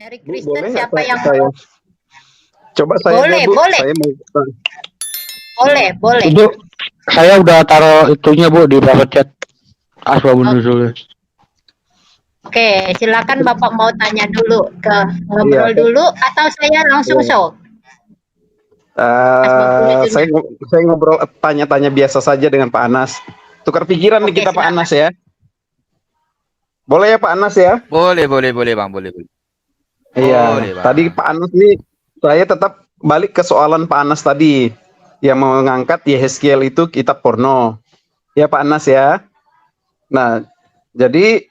Dari Bu, Kristen boleh nggak siapa yang saya? Coba saya boleh, Bu. boleh, Saya mau. boleh. Ibu, saya udah taruh itunya Bu di private chat. Asbabun nuzul. Oke, silakan Bapak mau tanya dulu ngobrol Iya. dulu atau saya langsung Iya. show? Saya ngobrol tanya-tanya biasa saja dengan Pak Anas. Tukar pikiran nih Oke, kita Pak silakan. Anas ya. Boleh ya Pak Anas ya? Boleh Bang, boleh. Iya. Boleh Bang. Tadi Pak Anas nih, saya tetap balik ke soalan Pak Anas tadi yang mengangkat Yehezkiel itu kitab porno. Ya Pak Anas ya. Nah, jadi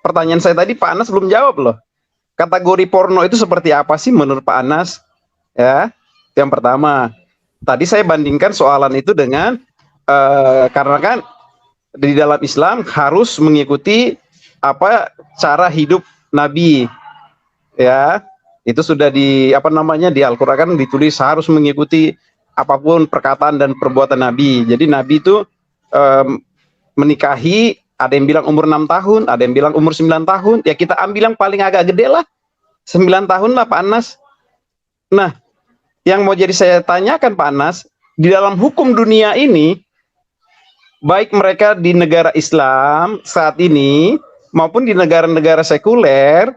pertanyaan saya tadi Pak Anas belum jawab loh. Kategori porno itu seperti apa sih menurut Pak Anas? Ya, itu yang pertama. Tadi saya bandingkan soalan itu dengan karena kan di dalam Islam harus mengikuti apa cara hidup Nabi, ya. Itu sudah di di Al-Qur'an kan ditulis harus mengikuti apapun perkataan dan perbuatan Nabi. Jadi Nabi itu menikahi, ada yang bilang umur 6 tahun, ada yang bilang umur 9 tahun. Ya kita ambil yang paling agak gede lah. 9 tahun lah Pak Anas. Nah, yang mau jadi saya tanyakan Pak Anas, di dalam hukum dunia ini, baik mereka di negara Islam saat ini, maupun di negara-negara sekuler,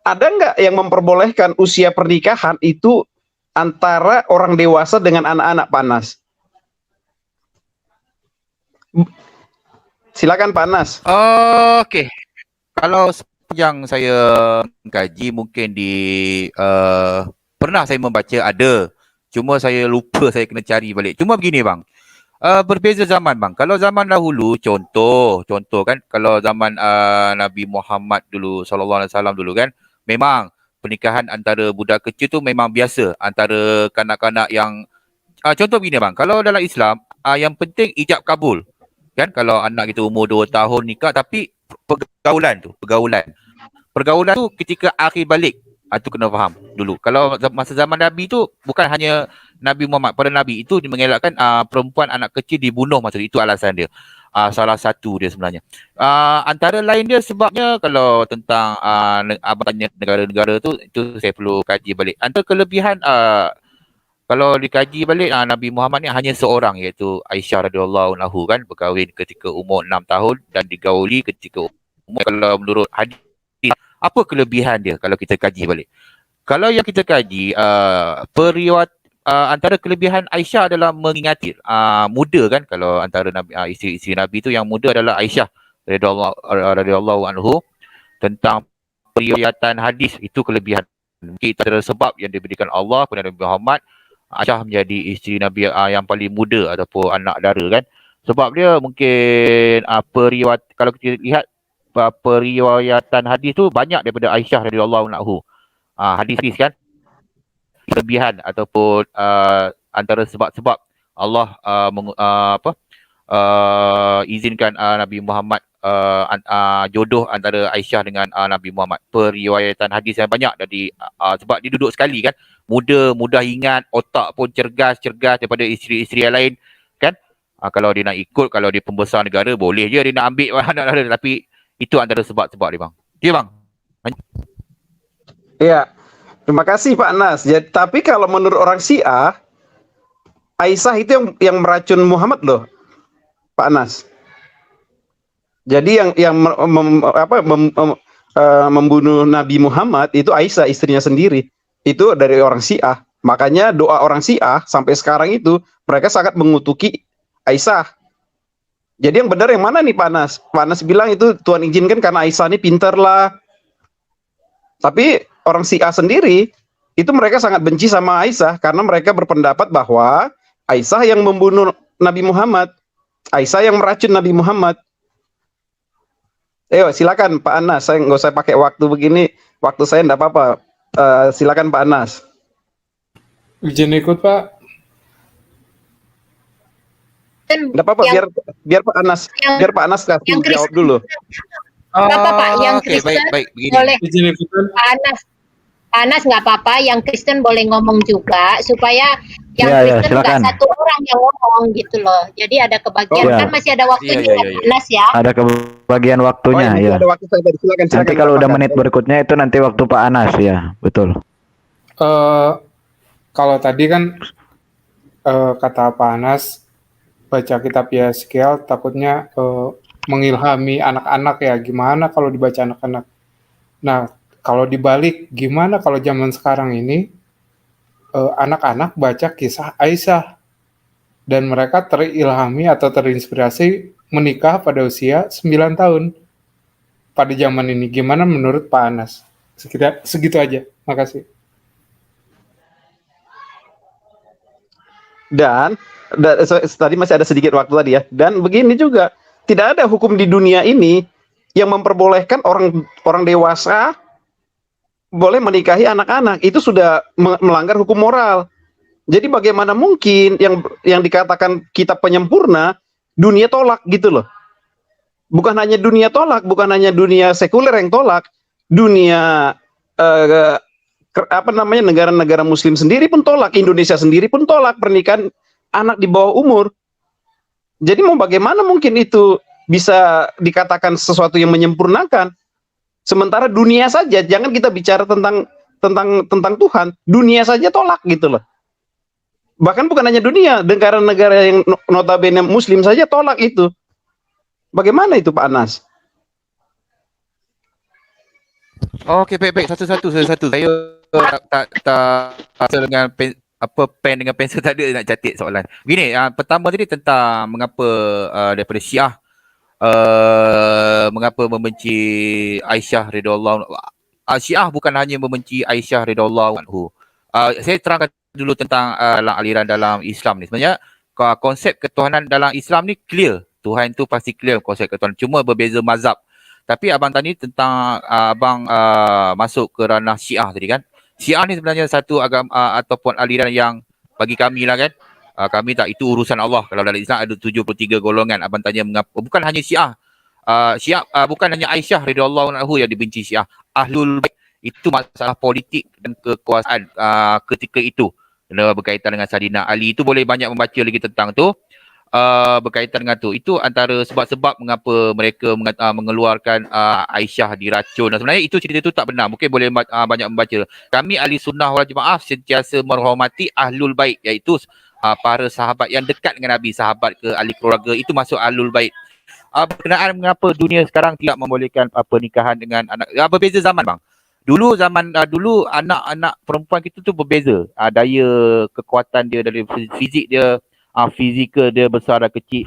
ada nggak yang memperbolehkan usia pernikahan itu antara orang dewasa dengan anak-anak Pak Anas? Silakan Pak Anas. Oke. Kalau yang saya kaji mungkin pernah saya membaca ada. Cuma saya lupa, saya kena cari balik. Cuma begini bang. Berbeza zaman bang. Kalau zaman dahulu contoh kan kalau zaman Nabi Muhammad dulu sallallahu alaihi wasallam dulu kan memang pernikahan antara budak kecil tu memang biasa antara kanak-kanak yang contoh begini bang. Kalau dalam Islam yang penting ijab kabul. Kan kalau anak kita umur 2 tahun nikah tapi pergaulan tu ketika akhir balik itu kena faham dulu. Kalau masa zaman Nabi tu bukan hanya Nabi Muhammad, para Nabi itu mengelakkan perempuan anak kecil dibunuh masa itu alasan dia. Salah satu dia sebenarnya. Antara lain dia sebabnya kalau tentang abang tanya negara-negara tu itu saya perlu kaji balik. Antara kelebihan kalau dikaji balik Nabi Muhammad ni hanya seorang iaitu Aisyah radhiyallahu anha kan berkahwin ketika umur 6 tahun dan digauli ketika umur, kalau menurut hadis apa kelebihan dia kalau kita kaji balik. Kalau yang kita kaji periwayat antara kelebihan Aisyah adalah mengingati muda kan kalau antara Nabi isteri Nabi tu yang muda adalah Aisyah radhiyallahu anha tentang periwayatan hadis itu kelebihan. Mungkin itu adalah sebab yang diberikan Allah kepada Nabi Muhammad Aisyah menjadi isteri Nabi yang paling muda ataupun anak dara kan. Sebab dia mungkin periwayat kalau kita lihat periwayatan hadis tu banyak daripada Aisyah radhiyallahu anha. Hadis kan kelebihan ataupun antara sebab-sebab Allah izinkan Nabi Muhammad jodoh antara Aisyah dengan Nabi Muhammad. Periwayatan hadis yang banyak dari sebab dia duduk sekali kan, mudah ingat, otak pun cergas daripada isteri-isteri yang lain kan. Kalau dia nak ikut, kalau dia pembesar negara boleh je dia nak ambil anak-anak, tapi itu antara sebab-sebab dia bang. Ya bang. Iya. Terima kasih Pak Anas. Jadi, tapi kalau menurut orang Syiah, Aisyah itu yang meracun Muhammad loh, Pak Anas. Jadi yang membunuh Nabi Muhammad itu Aisyah, istrinya sendiri. Itu dari orang Syiah. Makanya doa orang Syiah sampai sekarang itu mereka sangat mengutuki Aisyah. Jadi yang benar yang mana nih Pak Anas? Pak Anas bilang itu Tuhan izinkan karena Aisyah ini pintar lah. Tapi orang Syiah sendiri itu mereka sangat benci sama Aisyah karena mereka berpendapat bahwa Aisyah yang membunuh Nabi Muhammad, Aisyah yang meracun Nabi Muhammad. Silakan Pak Anas, saya nggak usah pakai waktu begini, waktu saya enggak apa-apa. Silakan Pak Anas. Izin ikut Pak. Enggak apa-apa, biar Pak Anas kasih jawab dulu. Kenapa Pak yang Kristen baik begini. boleh Izin ikutan. Pak Anas nggak apa-apa, yang Kristen boleh ngomong juga supaya yang Iya, iya, Kristen nggak silakan. satu orang yang ngomong gitu loh. Jadi ada kebagian Oh, iya. kan masih ada waktunya Iya, iya, ya, iya. Anas ya. Ada kebagian Oh waktunya ya, masih ya. ada waktu saya tadi. Silakan, Nanti kalau Pak udah Pakar. menit berikutnya itu nanti waktu Pak Anas ya, betul. Kalau tadi kan kata Pak Anas baca kitab Yeskiel takutnya mengilhami anak-anak ya. Gimana kalau dibaca anak-anak? Nah, kalau dibalik gimana kalau zaman sekarang ini anak-anak baca kisah Aisyah dan mereka terilhami atau terinspirasi menikah pada usia 9 tahun pada zaman ini. Gimana menurut Pak Anas? Segitu aja. Makasih. Dan tadi masih ada sedikit waktu tadi ya. Dan begini juga, tidak ada hukum di dunia ini yang memperbolehkan orang dewasa boleh menikahi anak-anak. Itu sudah melanggar hukum moral. Jadi bagaimana mungkin yang dikatakan kitab penyempurna dunia tolak gitu loh. Bukan hanya dunia tolak, bukan hanya dunia sekuler yang tolak, dunia negara-negara Muslim sendiri pun tolak, Indonesia sendiri pun tolak pernikahan anak di bawah umur. Jadi mau bagaimana mungkin itu bisa dikatakan sesuatu yang menyempurnakan? Sementara dunia saja, jangan kita bicara tentang Tuhan, dunia saja tolak gitu loh. Bahkan bukan hanya dunia, negara-negara yang notabene Muslim saja tolak itu. Bagaimana itu Pak Anas? Okey, baik. Satu-satu. Saya tak dengan pen dengan pensel tak ada nak catat soalan. Begini, pertama tadi tentang mengapa daripada Syiah mengapa membenci Aisyah radhiyallahu Syiah bukan hanya membenci Aisyah radhiyallahu anhu. Saya terangkan dulu tentang aliran dalam Islam ni. Sebenarnya konsep ketuhanan dalam Islam ni clear. Tuhan tu pasti clear konsep ketuhanan. Cuma berbeza mazhab. Tapi abang tadi tentang abang masuk ke ranah Syiah tadi kan. Syiah ni sebenarnya satu agama ataupun aliran yang bagi kami lah kan. Kami tak, itu urusan Allah. Kalau dalam Islam ada 73 golongan. Abang tanya mengapa. Bukan hanya Syiah. Syiah bukan hanya Aisyah radhiyallahu anha yang dibenci Syiah. Ahlul Bait itu masalah politik dan kekuasaan ketika itu. Berkaitan dengan Saidina Ali itu boleh banyak membaca lagi tentang tu. Berkaitan dengan tu. Itu antara sebab-sebab mengapa mereka mengeluarkan Aisyah diracun. Dan sebenarnya itu cerita itu tak benar. Mungkin boleh banyak membaca. Kami ahli sunnah wal jemaah sentiasa menghormati Ahlul Bait, iaitu para sahabat yang dekat dengan Nabi, sahabat ke ahli keluarga, itu masuk Ahlul Bait. Berkenaan mengapa dunia sekarang tidak membolehkan pernikahan dengan anak, berbeza zaman bang. Dulu dulu anak-anak perempuan kita tu berbeza. Daya kekuatan dia dari fizik dia, fizikal dia besar dan kecil.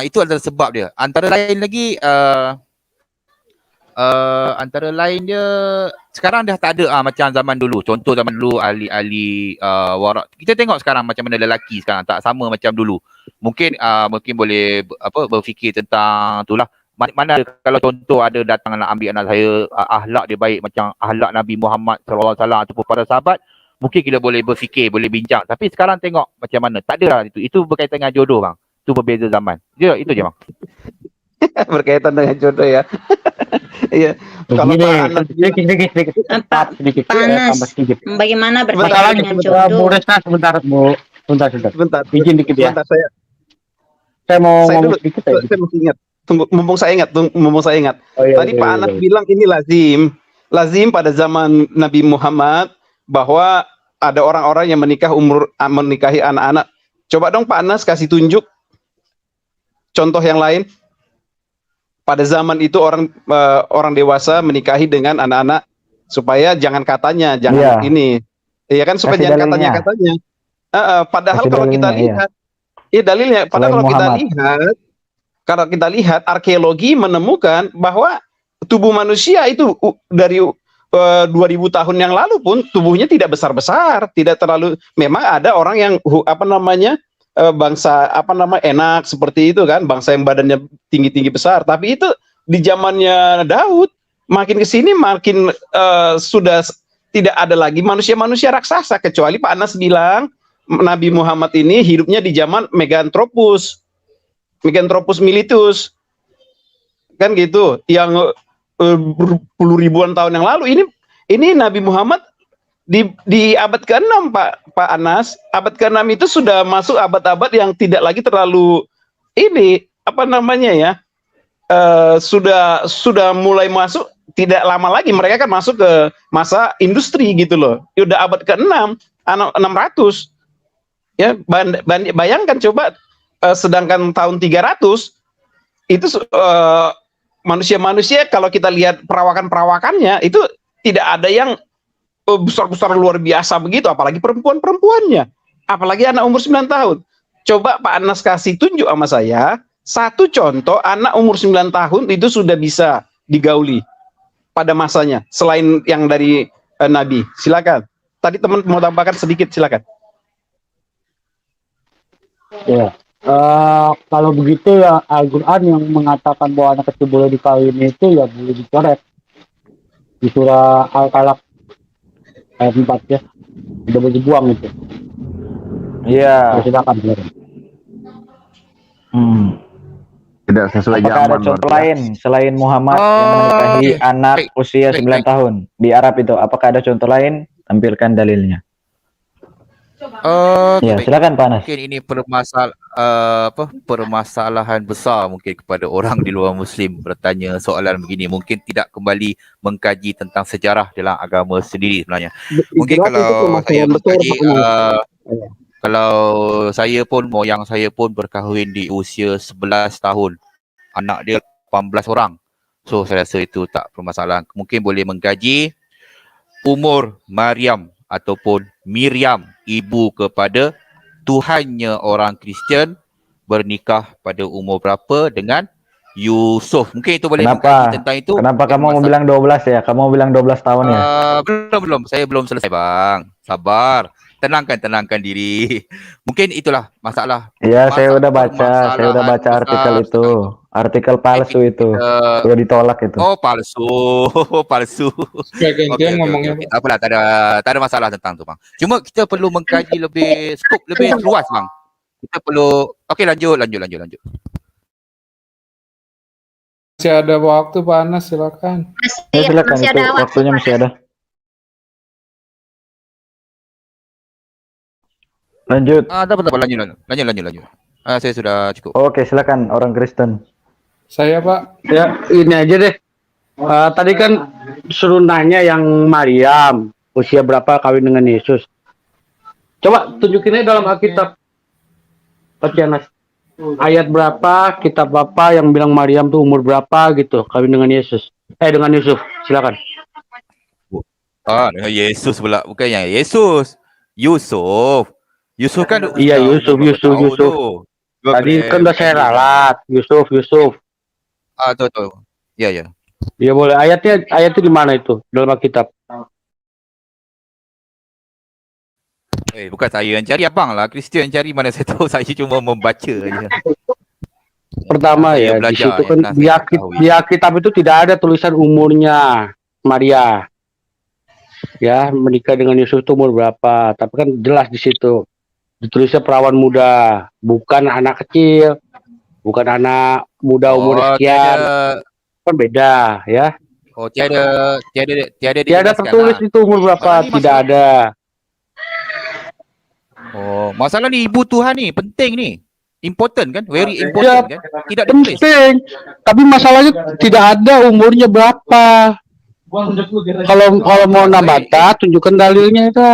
Itu adalah sebab dia. Antara lain lagi antara lain dia sekarang dah tak ada macam zaman dulu. Contoh zaman dulu ahli-ahli warak. Kita tengok sekarang macam mana lelaki sekarang tak sama macam dulu. Mungkin boleh berfikir tentang itulah. Mana kalau contoh ada datang nak ambil anak saya, akhlak dia baik macam akhlak Nabi Muhammad sallallahu alaihi wasallam ataupun para sahabat, mungkin kita boleh berfikir, boleh bincang. Tapi sekarang tengok macam mana. Tak ada lah itu. Itu berkaitan dengan jodoh bang. Itu berbeza zaman. Itu je bang. Berkaitan dengan jodoh ya. Iya. Kalau Pak Anas sedikit. Panas. Bagaimana berkaitan dengan jodoh? Sebentar. Izin dikit ya. Sebentar, Saya mau saya ngomong dulu, sedikit ya. saya masih ingat. Tunggu, mumpung saya ingat. Oh, iya, Tadi iya, Pak iya, Anas iya. bilang ini lazim pada zaman Nabi Muhammad bahwa ada orang-orang yang menikahi anak-anak. Coba dong Pak Anas kasih tunjuk contoh yang lain. Pada zaman itu orang dewasa menikahi dengan anak-anak supaya jangan katanya, jangan Iya. ini. Iya kan supaya Kasih jangan dalilnya. katanya. Padahal Kasih kalau kita dalilnya, iya. lihat, dalilnya. Padahal Selain kalau kita lihat arkeologi menemukan bahwa tubuh manusia itu dari 2000 tahun yang lalu pun tubuhnya tidak besar-besar, tidak terlalu. Memang ada orang yang bangsa enak seperti itu kan, bangsa yang badannya tinggi-tinggi besar. Tapi itu di zamannya Daud, makin ke sini makin sudah tidak ada lagi manusia-manusia raksasa, kecuali Pak Anas bilang Nabi Muhammad ini hidupnya di zaman Meganthropus militus, kan gitu, yang berpuluh ribuan tahun yang lalu. Ini Nabi Muhammad di abad ke-6 Pak Anas, abad ke-6 itu sudah masuk abad-abad yang tidak lagi terlalu ini apa namanya ya, sudah mulai masuk, tidak lama lagi mereka kan masuk ke masa industri gitu loh. Udah abad ke-6, 600 ya, bayangkan coba, sedangkan tahun 300 itu manusia-manusia kalau kita lihat perawakannya itu tidak ada yang besar-besar luar biasa begitu, apalagi perempuan-perempuannya, apalagi anak umur 9 tahun. Coba Pak Anas kasih tunjuk sama saya satu contoh anak umur 9 tahun itu sudah bisa digauli pada masanya selain yang dari Nabi. Silakan. Tadi teman mau tambahkan sedikit, silakan. Ya. Kalau begitu ya Al-Quran yang mengatakan bahwa anak kecil boleh dikawin itu ya boleh dicoret di surah Al-Talaq ayat 4 ya, udah boleh dibuang itu. Iya. Silakan. Tidak sesuai Apakah zaman. ada contoh lain selain Muhammad yang menikahi anak usia 9 tahun di Arab itu? Apakah ada contoh lain? Tampilkan dalilnya. Ya, silakan Pak Anas. Mungkin ini permasalahan besar mungkin kepada orang di luar Muslim bertanya soalan begini. Mungkin tidak kembali mengkaji tentang sejarah dalam agama sendiri sebenarnya. Mungkin kalau saya mengkaji, kalau saya pun, moyang saya pun berkahwin di usia 11 tahun. Anak dia 18 orang. So saya rasa itu tak permasalahan. Mungkin boleh mengkaji umur Maryam ataupun Miriam, ibu kepada Tuhannya orang Kristian, bernikah pada umur berapa dengan Yusuf. Mungkin itu boleh mengkaji tentang itu. Kenapa kamu mau bilang 12 ya? Kamu mau bilang 12 tahun ya? Belum. Saya belum selesai bang. Sabar. Tenangkan diri. Mungkin itulah masalah. Iya, saya udah baca artikel itu. Artikel palsu itu. Udah ditolak itu. Oh, palsu. Gantian ngomongnya. Tak apalah, tak ada masalah tentang tu bang. Cuma kita perlu mengkaji lebih skop lebih luas bang. Kita perlu. Okey, lanjut. Masih ada waktu Pak Anas, silakan. Ya, silakan, itu waktunya masih ada. Lanjut. Tak apa, lanjut. Saya sudah cukup. Oke, silakan orang Kristen. Saya Pak. Ya, ini aja deh. Tadi kan suruh nanya yang Maryam, usia berapa kawin dengan Yesus. Coba tunjukin aja dalam Alkitab. Pak Anas. Ayat berapa, kitab apa yang bilang Maryam tuh umur berapa gitu, kawin dengan Yesus. Dengan Yusuf. Silakan. Dengan Yesus pula, bukan yang Yesus. Yusuf kan. Iya, Yusuf. Tadi kan udah saya ralat. Yusuf. Tahu. Ya. Ya boleh. Ayatnya di mana itu dalam Alkitab? Bukan saya yang cari, abang lah. Kristian yang cari, mana saya tahu. Saya cuma membaca aja. Pertama ya, di situ kan di Alkitab itu tidak ada tulisan umurnya Maria. Ya, menikah dengan Yusuf itu umur berapa? Tapi kan jelas di situ. Ditulisnya perawan muda, bukan anak kecil, bukan anak muda umur sekian. Kan beda ya. Oh, tiada tertulis itu umur berapa, tidak ada. Oh, masalah ni ibu Tuhan ni penting ni. Important kan? Very important kan? Tidak ditulis. Penting. Tapi masalahnya tidak ada umurnya berapa. Kalau mau nabata, tunjukkan dalilnya itu.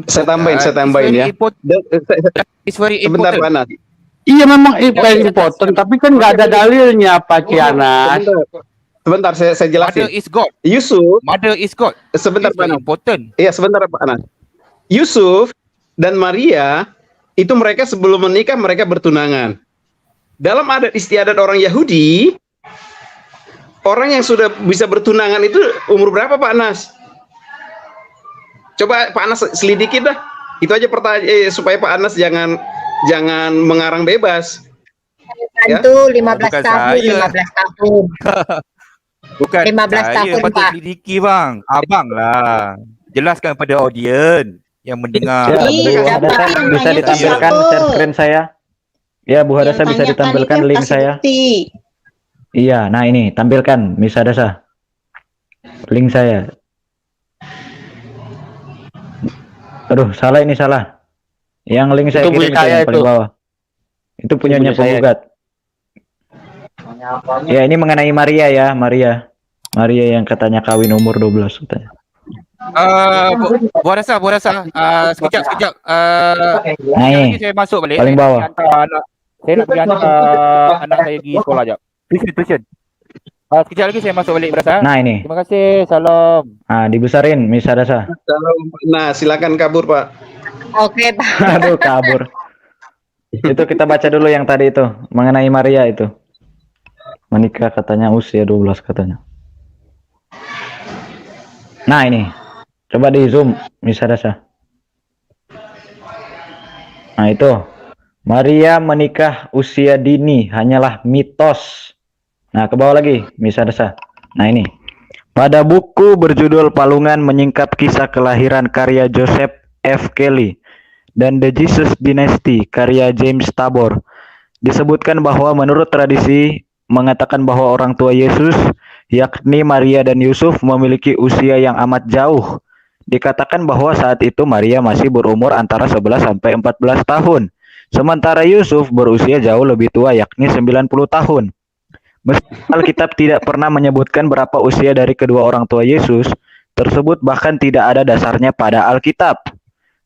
Saya tambahin ya. It's very Sebentar important. Pak Anas. Iya memang important, tapi kan nggak ada dalilnya Pak Cianas. Sebentar saya jelasin. Mother is God. Mother is God. Sebentar Pak Anas. Important. Iya, sebentar Pak Anas. Yusuf dan Maria itu mereka sebelum menikah mereka bertunangan. Dalam adat istiadat orang Yahudi, orang yang sudah bisa bertunangan itu umur berapa Pak Anas? Coba Pak Anas selidiki dah. Itu aja pertanyaan supaya Pak Anas jangan mengarang bebas. Bantu 15 Bukan tahun, saya. 15 tahun. Bukan 15 saya tahun, patut Pak. selidiki bang. Abang lah. Jelaskan pada audiens yang mendengar. Ya, Iya, Bu Hadasa, tapi yang bisa nanya ditampilkan siapa? share screen saya. Ya, Bu Hadasa bisa ditampilkan link saya. Iya, nah ini tampilkan Miss Hadasa. Link saya. Aduh, salah ini salah. Yang link saya Itu kirim punya itu saya yang paling itu. bawah. Itu punyanya punya saya. penggugat. Ya, ini mengenai Maria ya, Maria. Maria yang katanya kawin umur 12 katanya. Buat rasa. Sekejap. Nah, Sekejap lagi ini saya masuk balik. paling bawah. Saya nak pergi hantar anak saya pergi sekolah jap. Tuition. Sekejap lagi saya masuk balik berasa. Nah, ini. Terima kasih. Salam. Ah, dibesarin Misadasa. Nah, silakan kabur, Pak. Oke, Pak. Aduh, kabur. Itu kita baca dulu yang tadi itu, mengenai Maria itu. Menikah katanya usia 12 katanya. Nah, ini. Coba di zoom Misadasa. Nah, itu. Maria menikah usia dini hanyalah mitos. Nah, ke bawah lagi Misadasa. Nah, ini. Pada buku berjudul Palungan Menyingkap Kisah Kelahiran karya Joseph F. Kelly dan The Jesus Dynasty karya James Tabor disebutkan bahwa menurut tradisi mengatakan bahwa orang tua Yesus yakni Maria dan Yusuf memiliki usia yang amat jauh. Dikatakan bahwa saat itu Maria masih berumur antara 11 sampai 14 tahun. Sementara Yusuf berusia jauh lebih tua yakni 90 tahun. Meski Alkitab tidak pernah menyebutkan berapa usia dari kedua orang tua Yesus tersebut, bahkan tidak ada dasarnya pada Alkitab.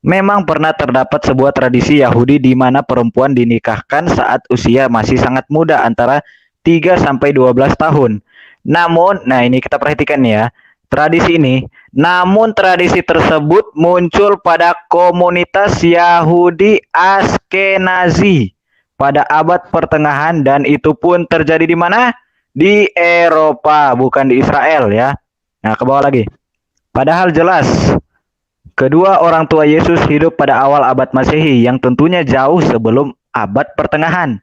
Memang pernah terdapat sebuah tradisi Yahudi di mana perempuan dinikahkan saat usia masih sangat muda antara 3 sampai 12 tahun. Namun, nah ini kita perhatikan ya, tradisi ini, namun tradisi tersebut muncul pada komunitas Yahudi Askenazi pada abad pertengahan dan itu pun terjadi di mana? Di Eropa, bukan di Israel ya. Nah, ke bawah lagi. Padahal jelas kedua orang tua Yesus hidup pada awal abad Masehi yang tentunya jauh sebelum abad pertengahan.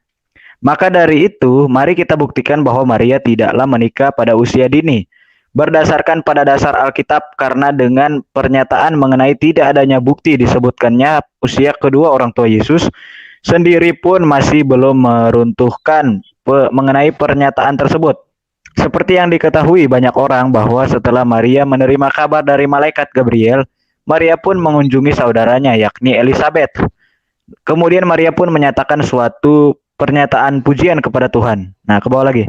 Maka dari itu, mari kita buktikan bahwa Maria tidaklah menikah pada usia dini. Berdasarkan pada dasar Alkitab, karena dengan pernyataan mengenai tidak adanya bukti disebutkannya usia kedua orang tua Yesus sendiri pun masih belum meruntuhkan mengenai pernyataan tersebut. Seperti yang diketahui banyak orang bahwa setelah Maria menerima kabar dari malaikat Gabriel, Maria pun mengunjungi saudaranya yakni Elizabeth. Kemudian Maria pun menyatakan suatu pernyataan pujian kepada Tuhan. Nah, ke bawah lagi.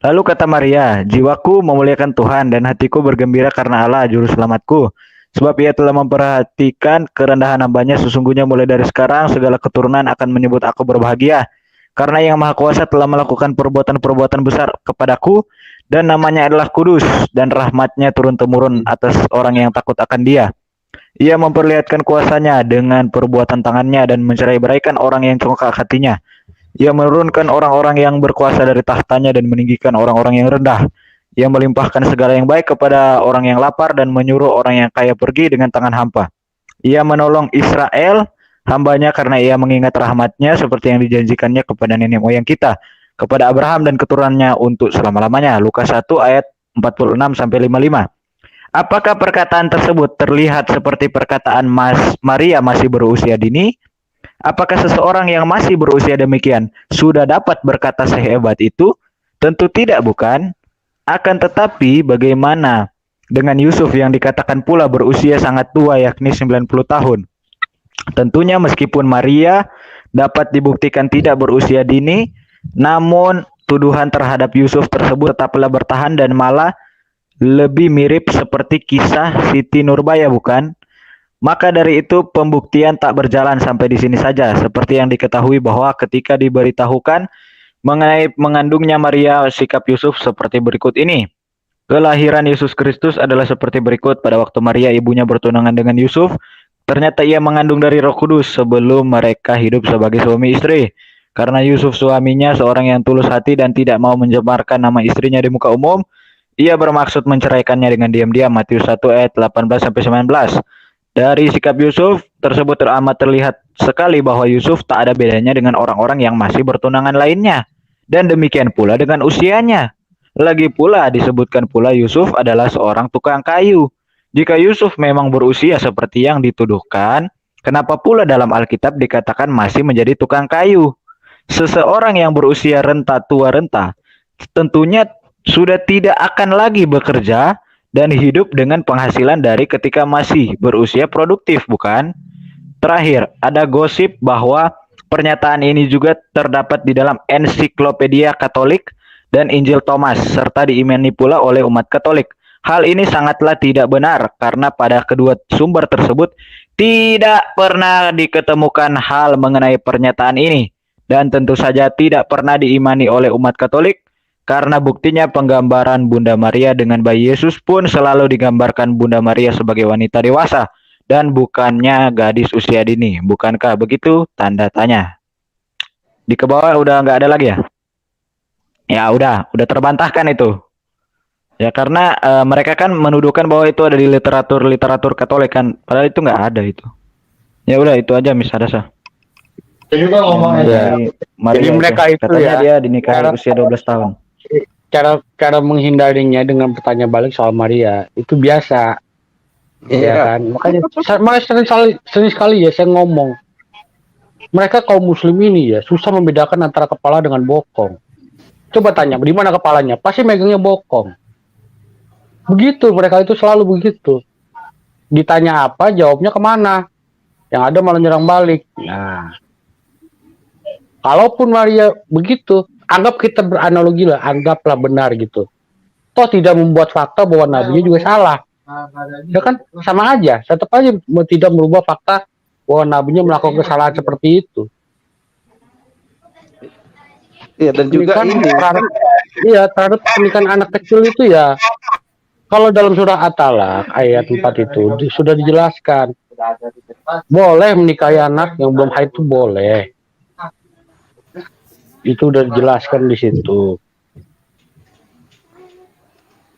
Lalu kata Maria, jiwaku memuliakan Tuhan dan hatiku bergembira karena Allah juru selamatku. Sebab ia telah memperhatikan kerendahan hambanya, sesungguhnya mulai dari sekarang segala keturunan akan menyebut aku berbahagia. Karena yang Maha Kuasa telah melakukan perbuatan-perbuatan besar kepadaku, dan namanya adalah kudus, dan rahmatnya turun-temurun atas orang yang takut akan dia. Ia memperlihatkan kuasanya dengan perbuatan tangannya dan mencerai-beraikan orang yang congkak hatinya. Ia menurunkan orang-orang yang berkuasa dari tahtanya dan meninggikan orang-orang yang rendah. Ia melimpahkan segala yang baik kepada orang yang lapar dan menyuruh orang yang kaya pergi dengan tangan hampa. Ia menolong Israel, hambanya, karena ia mengingat rahmatnya seperti yang dijanjikannya kepada nenek moyang kita, kepada Abraham dan keturunannya untuk selama-lamanya. Lukas 1 ayat 46-55. Apakah perkataan tersebut terlihat seperti perkataan Maria masih berusia dini? Apakah seseorang yang masih berusia demikian sudah dapat berkata sehebat itu? Tentu tidak, bukan? Akan tetapi bagaimana dengan Yusuf yang dikatakan pula berusia sangat tua yakni 90 tahun? Tentunya meskipun Maria dapat dibuktikan tidak berusia dini, namun tuduhan terhadap Yusuf tersebut tetaplah bertahan dan malah lebih mirip seperti kisah Siti Nurbaya, bukan? Maka dari itu pembuktian tak berjalan sampai di sini saja, seperti yang diketahui bahwa ketika diberitahukan mengenai mengandungnya Maria, sikap Yusuf seperti berikut ini. Kelahiran Yesus Kristus adalah seperti berikut. Pada waktu Maria ibunya bertunangan dengan Yusuf, ternyata ia mengandung dari Roh Kudus sebelum mereka hidup sebagai suami istri. Karena Yusuf suaminya seorang yang tulus hati dan tidak mau mencemarkan nama istrinya di muka umum, ia bermaksud menceraikannya dengan diam-diam. Matius 1 ayat 18-19. Dari sikap Yusuf tersebut teramat terlihat sekali bahwa Yusuf tak ada bedanya dengan orang-orang yang masih bertunangan lainnya. Dan demikian pula dengan usianya. Lagi pula disebutkan pula Yusuf adalah seorang tukang kayu. Jika Yusuf memang berusia seperti yang dituduhkan, kenapa pula dalam Alkitab dikatakan masih menjadi tukang kayu? Seseorang yang berusia renta tua renta tentunya sudah tidak akan lagi bekerja dan hidup dengan penghasilan dari ketika masih berusia produktif, bukan? Terakhir, ada gosip bahwa pernyataan ini juga terdapat di dalam ensiklopedia Katolik dan Injil Thomas, serta diimani pula oleh umat Katolik. Hal ini sangatlah tidak benar, karena pada kedua sumber tersebut tidak pernah diketemukan hal mengenai pernyataan ini, dan tentu saja tidak pernah diimani oleh umat Katolik, karena buktinya penggambaran Bunda Maria dengan bayi Yesus pun selalu digambarkan Bunda Maria sebagai wanita dewasa, dan bukannya gadis usia dini. Bukankah begitu? Tanda tanya. Di ke bawah udah nggak ada lagi ya? Ya udah terbantahkan itu. Ya karena mereka kan menuduhkan bahwa itu ada di literatur Katolik kan, padahal itu nggak ada itu. Ya udah itu aja Miss Hadasa. Saya juga ngomong aja. Jadi mereka itu katanya ya, dia dinikahi usia 12 tahun. Cara menghindarinya dengan bertanya balik soal Maria itu biasa. Ya kan, makanya sering sekali ya saya ngomong, mereka kaum muslim ini ya susah membedakan antara kepala dengan bokong. Coba tanya di mana kepalanya, pasti megangnya bokong. Begitu, mereka itu selalu begitu. Ditanya apa, jawabnya kemana, yang ada malah nyerang balik. Nah, kalaupun Maria begitu, anggap kita beranalogi lah, anggaplah benar gitu. Toh tidak membuat fakta bahwa nabinya juga salah. Ya kan sama aja, tetap aja tidak merubah fakta bahwa nabinya melakukan kesalahan seperti itu. Iya, dan juga ini terhadap pernikahan anak kecil itu ya, kalau dalam surah At-Talaq ayat 4 itu sudah dijelaskan, boleh menikahi anak yang belum haid itu boleh. Itu udah dijelaskan di situ.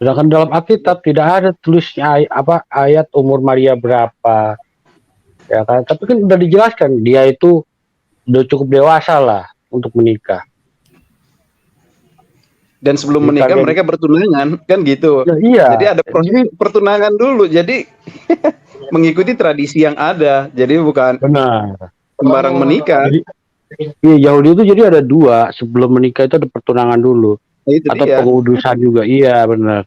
Sedangkan dalam Alkitab tidak ada tulisnya ayat umur Maria berapa, ya kan? Tapi kan udah dijelaskan dia itu udah cukup dewasa lah untuk menikah. Dan sebelum menikah mereka bertunangan kan gitu. Ya, iya. Jadi ada proses pertunangan dulu. Jadi mengikuti tradisi yang ada. Jadi bukan benar sembarang menikah. Iya, Yahudi itu jadi ada dua, sebelum menikah itu ada pertunangan dulu. Itu atau dia. pengudusan juga. Iya benar.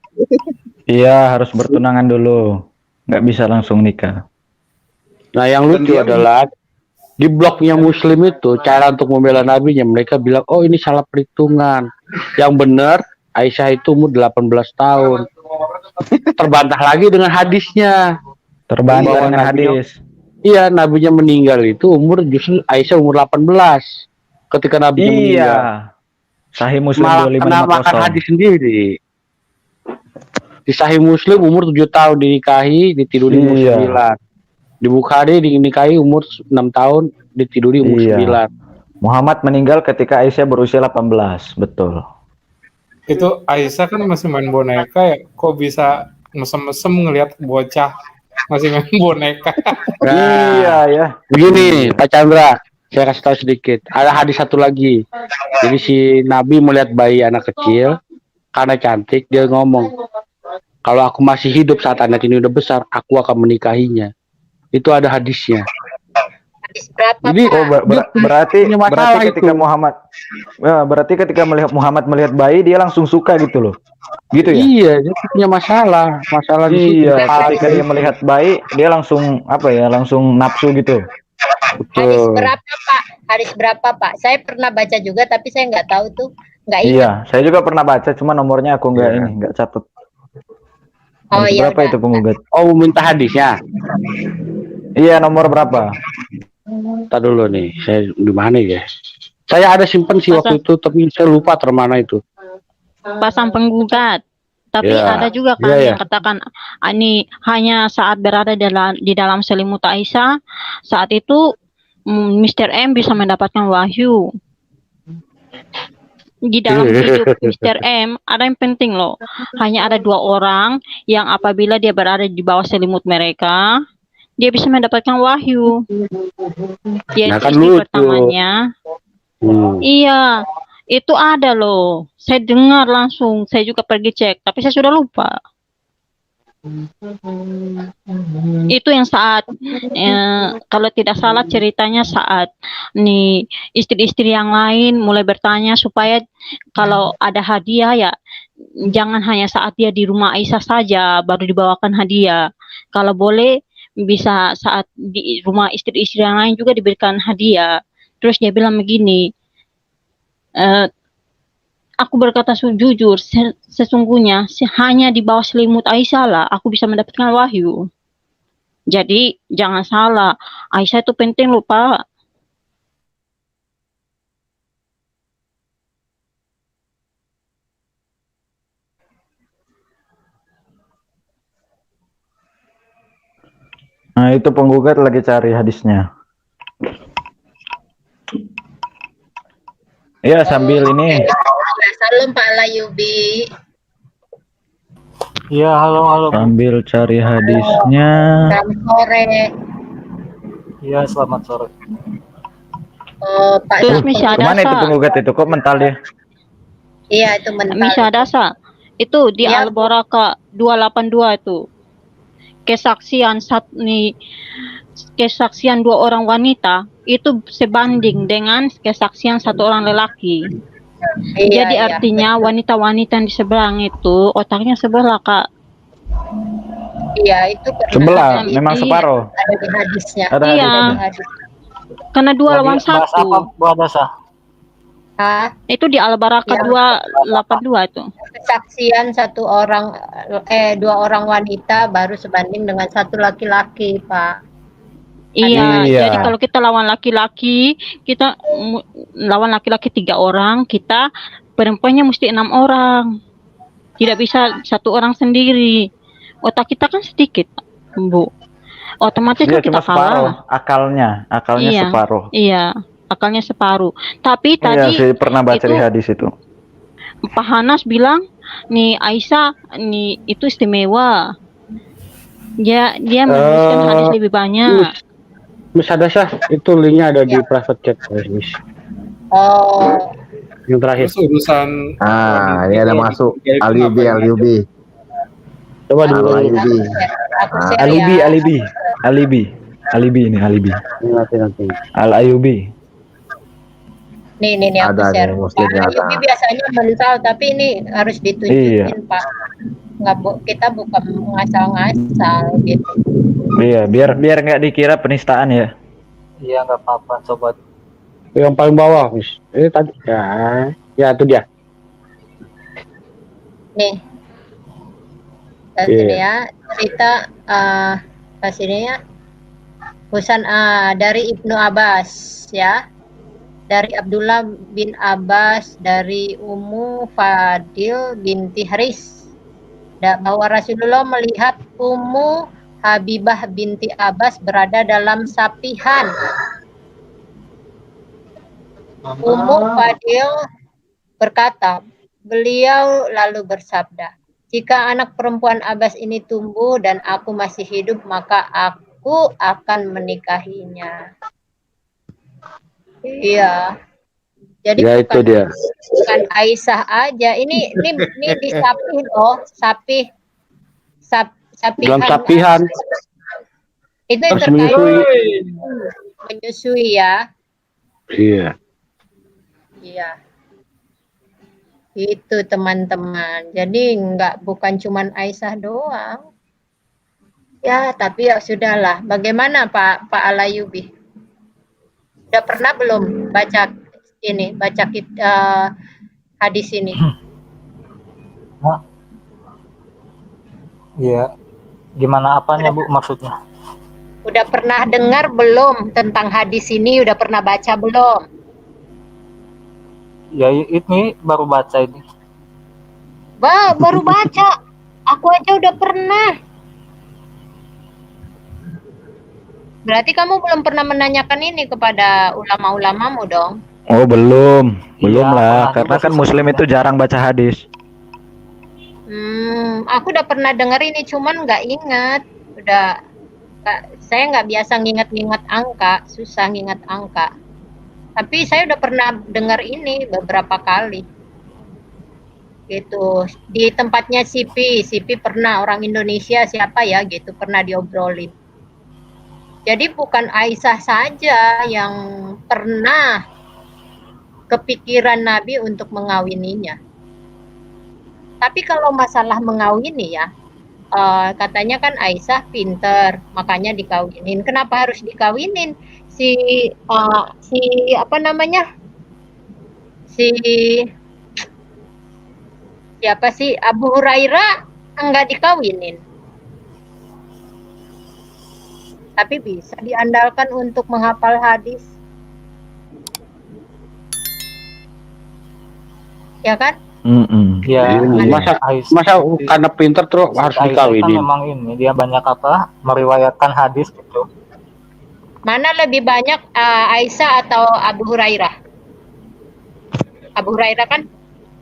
Iya harus bertunangan dulu, nggak bisa langsung nikah. Nah yang lucu adalah di blognya Muslim itu cara untuk membela nabinya, mereka bilang oh ini salah perhitungan. Yang benar Aisyah itu umur 18 tahun. Terbantah lagi dengan hadisnya. Terbantah dengan hadis. Iya, nabinya meninggal itu justru Aisyah umur 18 ketika nabinya meninggal. Sahih Muslim malah kena makan hadis sendiri. Di Sahih Muslim umur 7 tahun dinikahi, ditiduri umur 9. Di Bukhari dinikahi umur 6 tahun, ditiduri umur 9. Muhammad meninggal ketika Aisyah berusia 18, betul. Itu Aisyah kan masih main boneka ya, kok bisa mesem-mesem ngelihat bocah masih main boneka. Iya ya. Begini Pak Chandra, saya kasih tahu sedikit. Ada hadis satu lagi. Jadi si Nabi melihat bayi anak kecil karena cantik, dia ngomong, kalau aku masih hidup saat anak ini udah besar, aku akan menikahinya. Itu ada hadisnya. Hadis berapa? Jadi berarti ketika itu. berarti ketika Muhammad melihat bayi dia langsung suka gitu loh. Gitu ya? Iya, dia punya masalah di situ. Iya, ketika dia melihat bayi dia langsung langsung nafsu gitu. Hadis berapa Pak? Hadis berapa Pak? Saya pernah baca juga tapi saya nggak tahu tuh, nggak ingat. Iya, saya juga pernah baca, cuma nomornya aku nggak catat. Oh iya. Berapa itu penggugat? Oh, minta hadisnya. Iya, nomor berapa? Entar dulu nih, saya di mana ya? Saya ada simpen sih waktu itu, tapi saya lupa termana itu. Pasang penggugat. Tapi ada juga kan yang katakan ini hanya saat berada di dalam selimut Aisyah, saat itu Mr. M bisa mendapatkan wahyu. Di dalam hidup Mr. M ada yang penting loh. Hanya ada 2 orang yang apabila dia berada di bawah selimut mereka, dia bisa mendapatkan wahyu. Dia istri pertamanya. Iya, itu ada loh. Saya dengar langsung. Saya juga pergi cek, tapi saya sudah lupa. Itu yang saat kalau tidak salah ceritanya saat nih istri-istri yang lain mulai bertanya supaya kalau ada hadiah ya jangan hanya saat dia di rumah Aisyah saja baru dibawakan hadiah. Kalau boleh bisa saat di rumah istri-istri yang lain juga diberikan hadiah. Terus dia bilang begini, aku berkata jujur, sesungguhnya hanya di bawah selimut Aisyah lah aku bisa mendapatkan wahyu. Jadi jangan salah, Aisyah itu penting loh Pak. Nah, itu penggugat lagi cari hadisnya. Iya, sambil ini. Salam Pak Layubi. Iya, halo. Sambil cari hadisnya. Selamat sore. Iya, selamat sore. Pak Kemana itu penggugat itu? Kok mental dia? Iya, itu mental. Misyadasa. Itu di Ya. Al-Barakah 282 itu. Kesaksian 2 orang wanita itu sebanding dengan kesaksian 1 orang lelaki. Iya, Jadi artinya wanita-wanita yang di seberang itu otaknya sebelah Kak. Iya, itu Sebelah, memang separuh. ada di hadisnya. Ada Iya. Hadis. Karena 2 lawan Bahas apa 1. Bu Adasa? Itu di Al-Barakah 282 itu. Kesaksian 2 orang wanita baru sebanding dengan 1 laki-laki, Pak. Iya, Iya. jadi kalau kita lawan laki-laki, kita lawan laki-laki 3 orang, kita perempuannya mesti 6 orang. Tidak bisa 1 orang sendiri. Otak kita kan sedikit, Bu. Otomatis Dia kan kita cuma separuh, kalah. akalnya Iya. separuh. Iya, akalnya separuh. Tapi Iya, tadi saya pernah baca itu di hadis itu. Pak Hanas bilang, nih Aisyah, nih itu istimewa. Dia menuliskan hadis lebih banyak. Misyadasa itu linknya ada di private chat Miss. Oh, Yang terakhir. Terus urusan Ini ada masuk alibi. Coba dulu. Alibi. aku share ya. Alibi ini alibi. Nanti. Al Ayubi. Nih aku Ada share. nih, Muslim Pak nyata. Ayubi biasanya mental, tapi ini harus ditunjukin, Pak. Kita bukan ngasal-ngasal gitu. Iya, biar nggak dikira penistaan ya. Iya, nggak apa-apa sobat. Yang paling bawah, Miss. Tadi. Ya itu dia. Nih. Sini ya, cerita sini ya. Husan dari Ibnu Abbas ya. Dari Abdullah bin Abbas, dari Ummu Fadil binti Haris, bahwa Rasulullah melihat Ummu Habibah binti Abbas berada dalam sapihan. Ummu Fadil berkata, beliau lalu bersabda, jika anak perempuan Abbas ini tumbuh dan aku masih hidup, maka aku akan menikahinya. Iya. Jadi Ya, itu dia. bukan Aisyah aja. Ini di sapih loh, sapihan. Dalam sapihan. Itu Harus terkait menyusui. menyusui ya. Iya. Iya. Itu teman-teman. Jadi bukan cuman Aisyah doang. Ya, tapi ya sudahlah. Bagaimana Pak Alayubi? Udah pernah belum baca hadis ini? Iya. Gimana apanya Bu maksudnya? Udah pernah dengar belum tentang hadis ini? Udah pernah baca belum? Ya ini baru baca ini. Baru baca. Aku aja udah pernah. Berarti kamu belum pernah menanyakan ini kepada ulama-ulamamu dong? Oh, belum Iya, lah, pernah karena juga kan sih Muslim itu sebelumnya. jarang baca hadis. Aku udah pernah dengar ini, cuman nggak ingat. Saya nggak biasa nginget-nginget angka, susah nginget angka. Tapi saya udah pernah dengar ini beberapa kali. Gitu. Di tempatnya Sipi pernah, orang Indonesia siapa ya gitu, pernah diobrolin. Jadi bukan Aisyah saja yang pernah kepikiran Nabi untuk mengawininya. Tapi kalau masalah mengawini ya, katanya kan Aisyah pinter, makanya dikawinin. Kenapa harus dikawinin? Si apa namanya? Siapa sih? Abu Hurairah enggak dikawinin. Tapi bisa diandalkan untuk menghafal hadis. Ya kan? Ya, masa karena pinter terus harus Aisyah kan dikawinin. memang ini dia banyak apa meriwayatkan hadis gitu. Mana lebih banyak Aisyah atau Abu Hurairah? Abu Hurairah kan?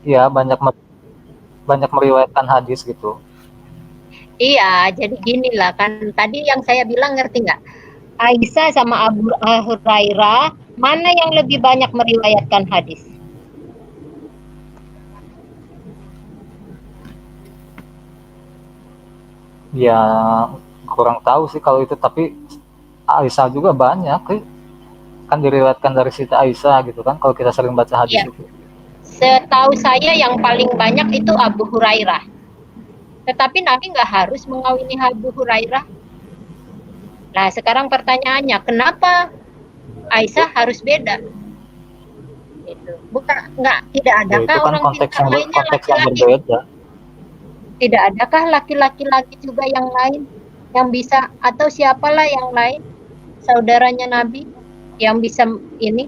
Iya, banyak meriwayatkan hadis gitu. Iya, jadi gini lah kan. Tadi yang saya bilang ngerti nggak? Aisyah sama Abu Hurairah, mana yang lebih banyak meriwayatkan hadis? Ya, kurang tahu sih kalau itu, tapi Aisyah juga banyak kan diriwayatkan dari Siti Aisyah gitu kan kalau kita sering baca hadis Iya. itu. Setahu saya yang paling banyak itu Abu Hurairah. Tetapi Nabi nggak harus mengawini Abu Hurairah. Nah, sekarang pertanyaannya, kenapa Aisyah harus beda? Itu. Bukan tidak Ya, adakah itu kan orang konteks pintar lainnya yang laki-laki? berbeda. Tidak adakah laki-laki lagi juga yang lain yang bisa, atau siapalah yang lain saudaranya Nabi yang bisa ini?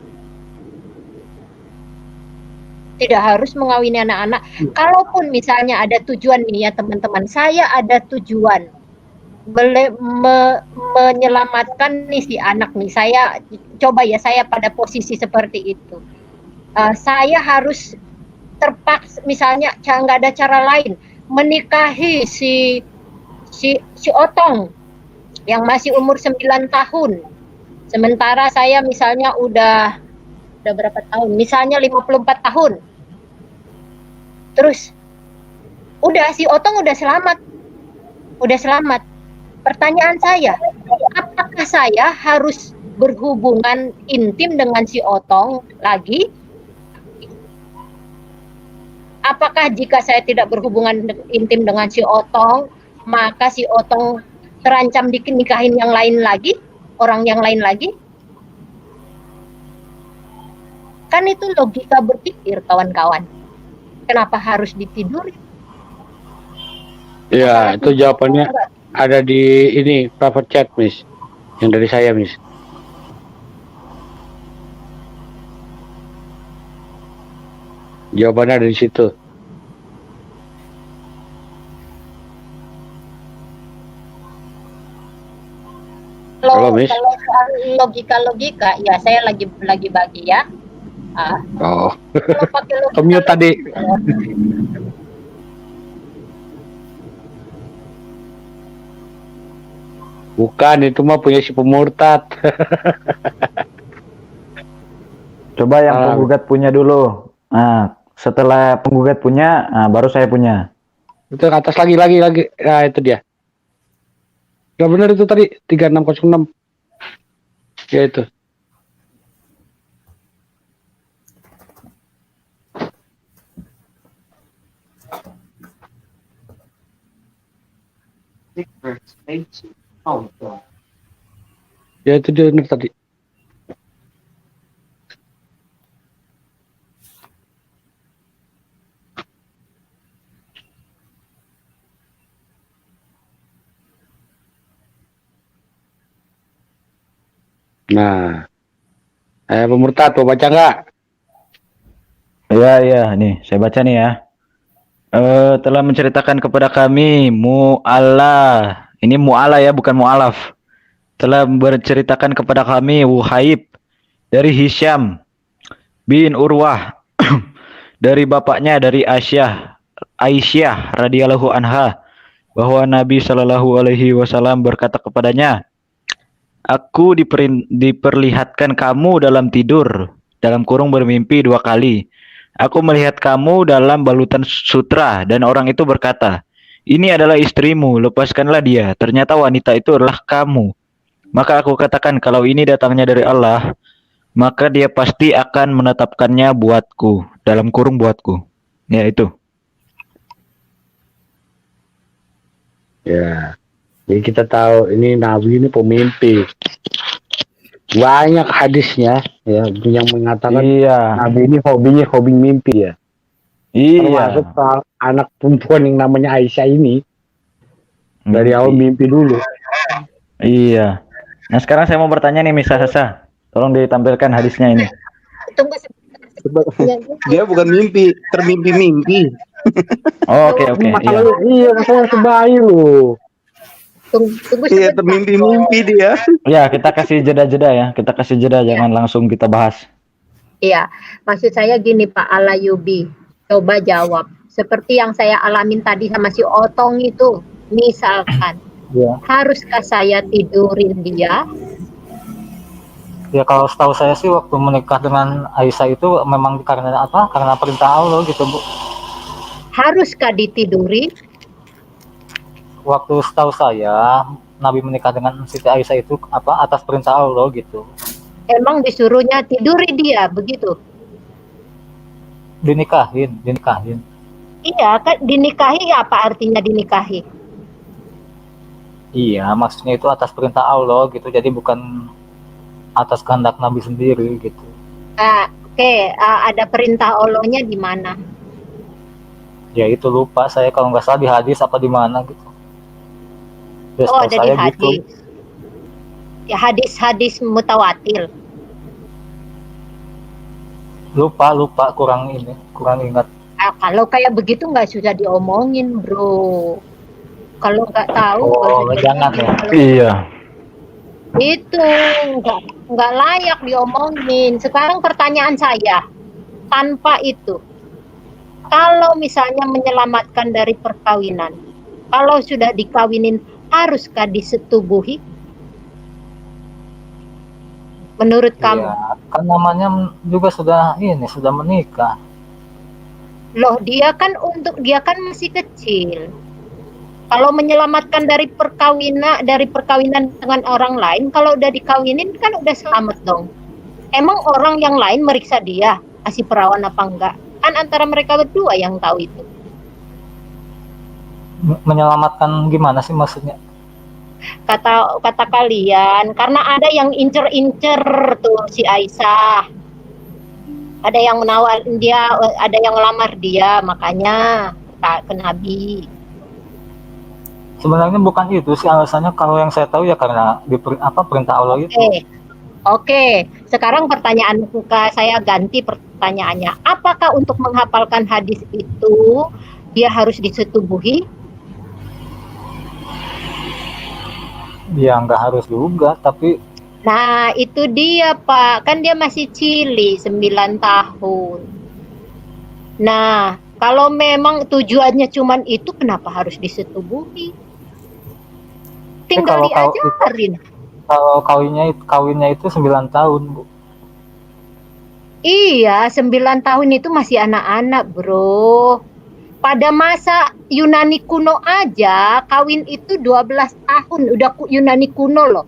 Tidak harus mengawini anak-anak. Kalaupun misalnya ada tujuan nih ya teman-teman, saya ada tujuan menyelamatkan nih si anak nih. Saya coba ya, saya pada posisi seperti itu. Saya harus terpaksa, misalnya nggak ada cara lain, menikahi si Otong yang masih umur 9 tahun. Sementara saya misalnya udah berapa tahun? Misalnya 54 tahun. Terus udah si Otong udah selamat. Pertanyaan saya, apakah saya harus berhubungan intim dengan si Otong lagi? Apakah jika saya tidak berhubungan intim dengan si Otong, maka si Otong terancam dinikahin yang lain lagi, orang yang lain lagi? Kan itu logika berpikir, kawan-kawan. Kenapa harus ditidurin? Ya, itu jawabannya ada di ini private chat, Miss. Yang dari saya, Miss. Jawabannya ada di situ. Halo, Miss. Kalau soal logika, ya saya lagi bagi ya. Oh, Kalau pakai logika, commute tadi. Bukan, itu mah punya si pemurtad. Coba yang penggugat punya dulu. Nah, setelah penggugat punya, baru saya punya. Itu ke atas lagi. Nah, itu dia. Gak benar itu tadi 3606. Ya itu. Ya itu dia benar tadi. Nah, pemurtad mau baca nggak? Iya, nih saya baca nih ya. Telah menceritakan kepada kami Mu'alla. Ini Mu'alla ya, bukan Mu'alaf. Telah berceritakan kepada kami Wuhaib dari Hisham bin Urwah dari bapaknya dari Aisyah radhiyallahu anha bahwa Nabi Shallallahu alaihi wasallam berkata kepadanya, "Aku diperlihatkan kamu dalam tidur, dalam kurung bermimpi 2 kali. Aku melihat kamu dalam balutan sutra dan orang itu berkata, 'Ini adalah istrimu, lepaskanlah dia.' Ternyata wanita itu adalah kamu. Maka aku katakan, kalau ini datangnya dari Allah, maka dia pasti akan menetapkannya buatku, dalam kurung buatku." Ya itu. Ya. Jadi kita tahu ini Nabi ini pemimpi. Banyak hadisnya ya yang mengatakan Iya. Nabi ini hobi mimpi ya. Termasuk Iya. soal anak perempuan yang namanya Aisyah ini dari awal mimpi dulu. Iya. Nah sekarang saya mau bertanya nih Miss Sasa, tolong ditampilkan hadisnya ini. Tunggu sebentar. Dia bukan mimpi, termimpi-mimpi. Oh, oke. Iya. Iya, masalah sebayi loh. Tunggu Iya, sebentar. termimpi-mimpi dia. Ya, kita kasih jeda-jeda ya. Kita kasih jeda, jangan langsung kita bahas. Iya, maksud saya gini Pak Alayubi, coba jawab. Seperti yang saya alamin tadi sama si Otong itu, misalkan, Ya. haruskah saya tidurin dia? Ya kalau setahu saya sih waktu menikah dengan Aisyah itu memang karena apa? Karena perintah Allah gitu, Bu. Haruskah ditiduri? Waktu setahu saya Nabi menikah dengan Siti Aisyah itu apa? Atas perintah Allah gitu. Emang disuruhnya tiduri dia, begitu? Dinikahin. Iya, kan dinikahi apa artinya dinikahi? Iya, maksudnya itu atas perintah Allah gitu. Jadi bukan atas kehendak Nabi sendiri gitu. Oke, ada perintah Allahnya di mana? Ya itu lupa saya kalau nggak salah di hadis apa di mana gitu. Ya, Oh, setahu ada di saya hadis. gitu. Ya, hadis-hadis mutawatir. Lupa kurang ingat. Kalau kayak begitu nggak susah diomongin, bro. Kalau nggak tahu, Oh, jangan ya. Iya. Itu nggak layak diomongin. Sekarang pertanyaan saya, tanpa itu, kalau misalnya menyelamatkan dari perkawinan, kalau sudah dikawinin, haruskah disetubuhi? Menurut kamu? Ya, kan namanya juga sudah menikah. Loh, dia kan masih kecil. Kalau menyelamatkan dari perkawinan dengan orang lain, kalau udah dikawinin kan udah selamat dong. Emang orang yang lain meriksa dia masih perawan apa enggak? Kan antara mereka berdua yang tahu itu. Menyelamatkan gimana sih maksudnya? Kata kalian, karena ada yang incer-incer tuh si Aisyah. Ada yang ada yang melamar dia, makanya ke Nabi. Sebenarnya bukan itu sih alasannya, kalau yang saya tahu ya karena perintah Allah itu. Oke. Sekarang saya ganti pertanyaannya. Apakah untuk menghafalkan hadis itu dia harus disetubuhi? Ya nggak harus juga, tapi Nah, itu dia, Pak. Kan dia masih cilik, 9 tahun. Nah, kalau memang tujuannya cuman itu, kenapa harus disetubuhi? Tinggal diajarin. Kalau kawinnya itu 9 tahun, Bu. Iya, 9 tahun itu masih anak-anak, bro. Pada masa Yunani kuno aja, kawin itu 12 tahun. Udah Yunani kuno loh.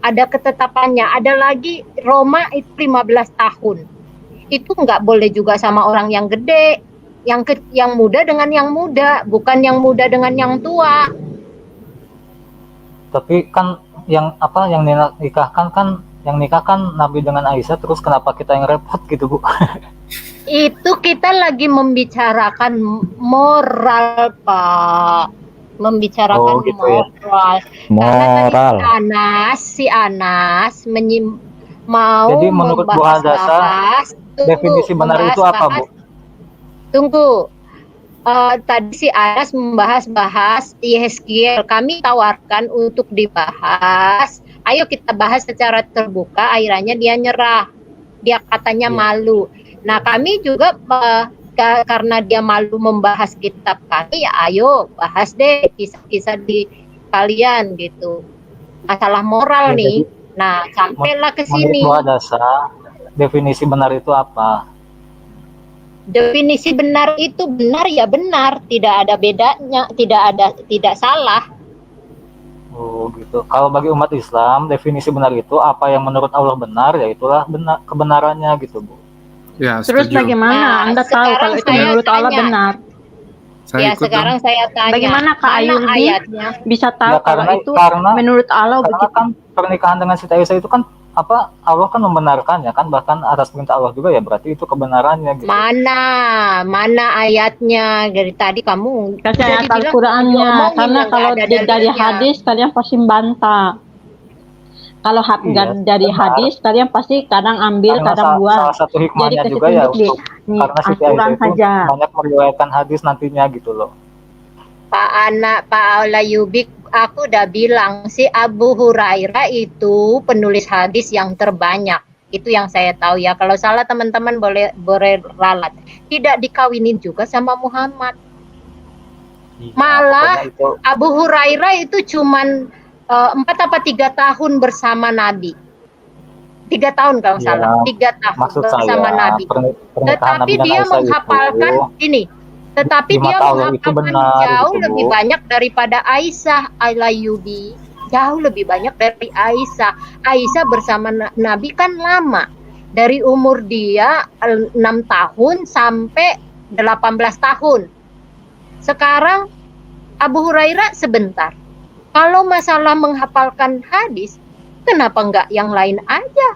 Ada ketetapannya. Ada lagi Roma itu 15 tahun. Itu nggak boleh juga sama orang yang gede. Yang muda dengan yang muda. Bukan yang muda dengan yang tua. Tapi kan yang nikahkan kan yang nikah kan Nabi dengan Aisyah, terus kenapa kita yang repot gitu, Bu? Itu kita lagi membicarakan moral, Pak. Membicarakan gitu moral. Moral. Karena si Anas mau jadi menurut Bu Hadasa definisi benar itu apa, Bu? Tunggu. Tadi si Anas membahas Yehezkiel. Kami tawarkan untuk dibahas. Ayo kita bahas secara terbuka. Akhirnya dia nyerah. Dia katanya malu. Nah, kami juga karena dia malu membahas kitab kami, ya ayo bahas deh kisah-kisah di kalian gitu. Masalah moral Ya, nih. Nah, sampailah ke sini. Menurut Bu Hadasa, definisi benar itu apa? Definisi benar itu benar ya benar, tidak ada bedanya, tidak salah. Oh gitu. Kalau bagi umat Islam, definisi benar itu apa yang menurut Allah benar, ya itulah benar kebenarannya gitu, Bu. Ya, Terus setuju. bagaimana Anda tahu kalau itu menurut Allah benar? Saya Ya ikut dong. sekarang saya tanya, Bagaimana Kak mana Ayulbi ayatnya? bisa tahu Ya kalau itu menurut Allah karena begitu? kan pernikahan dengan Siti Aisyah itu kan apa, Allah kan membenarkannya kan, bahkan atas perintah Allah juga, ya berarti itu kebenarannya gitu. Mana ayatnya? Dari tadi kamu Kasih udah ayat dibilang Al-Qur'annya, diomongin karena yang nggak kalau ada dari dalilnya. hadis kalian pasti bantah. Kalau Iya, dari benar. hadis kalian pasti kadang ambil, Karena kadang buang. salah satu Jadi hikmahnya kasih juga ya tunjuk di karena Siti Aisyah Al-Quran itu saja. banyak meriwayatkan hadis nantinya gitu loh. Pak Aulayubik, aku udah bilang si Abu Hurairah itu penulis hadis yang terbanyak. Itu yang saya tahu ya. Kalau salah teman-teman boleh ralat. Tidak dikawinin juga sama Muhammad. Iya, Malah pokoknya itu Abu Hurairah itu cuman 4 apa 3 tahun bersama Nabi. 3 tahun kalau ya, salah. 3 tahun maksud bersama saya Nabi. pernikahan Tetapi Nabi dan dia Aisyah menghafalkan itu ini. Tetapi di dia mata Allah itu menghafalkan benar jauh gitu, lebih Bu. banyak daripada Aisyah Al-Ayyubi. Jauh lebih banyak dari Aisyah. Aisyah bersama Nabi kan lama. Dari umur dia 6 tahun sampai 18 tahun. Sekarang Abu Hurairah sebentar. Kalau masalah menghafalkan hadis, kenapa enggak yang lain aja?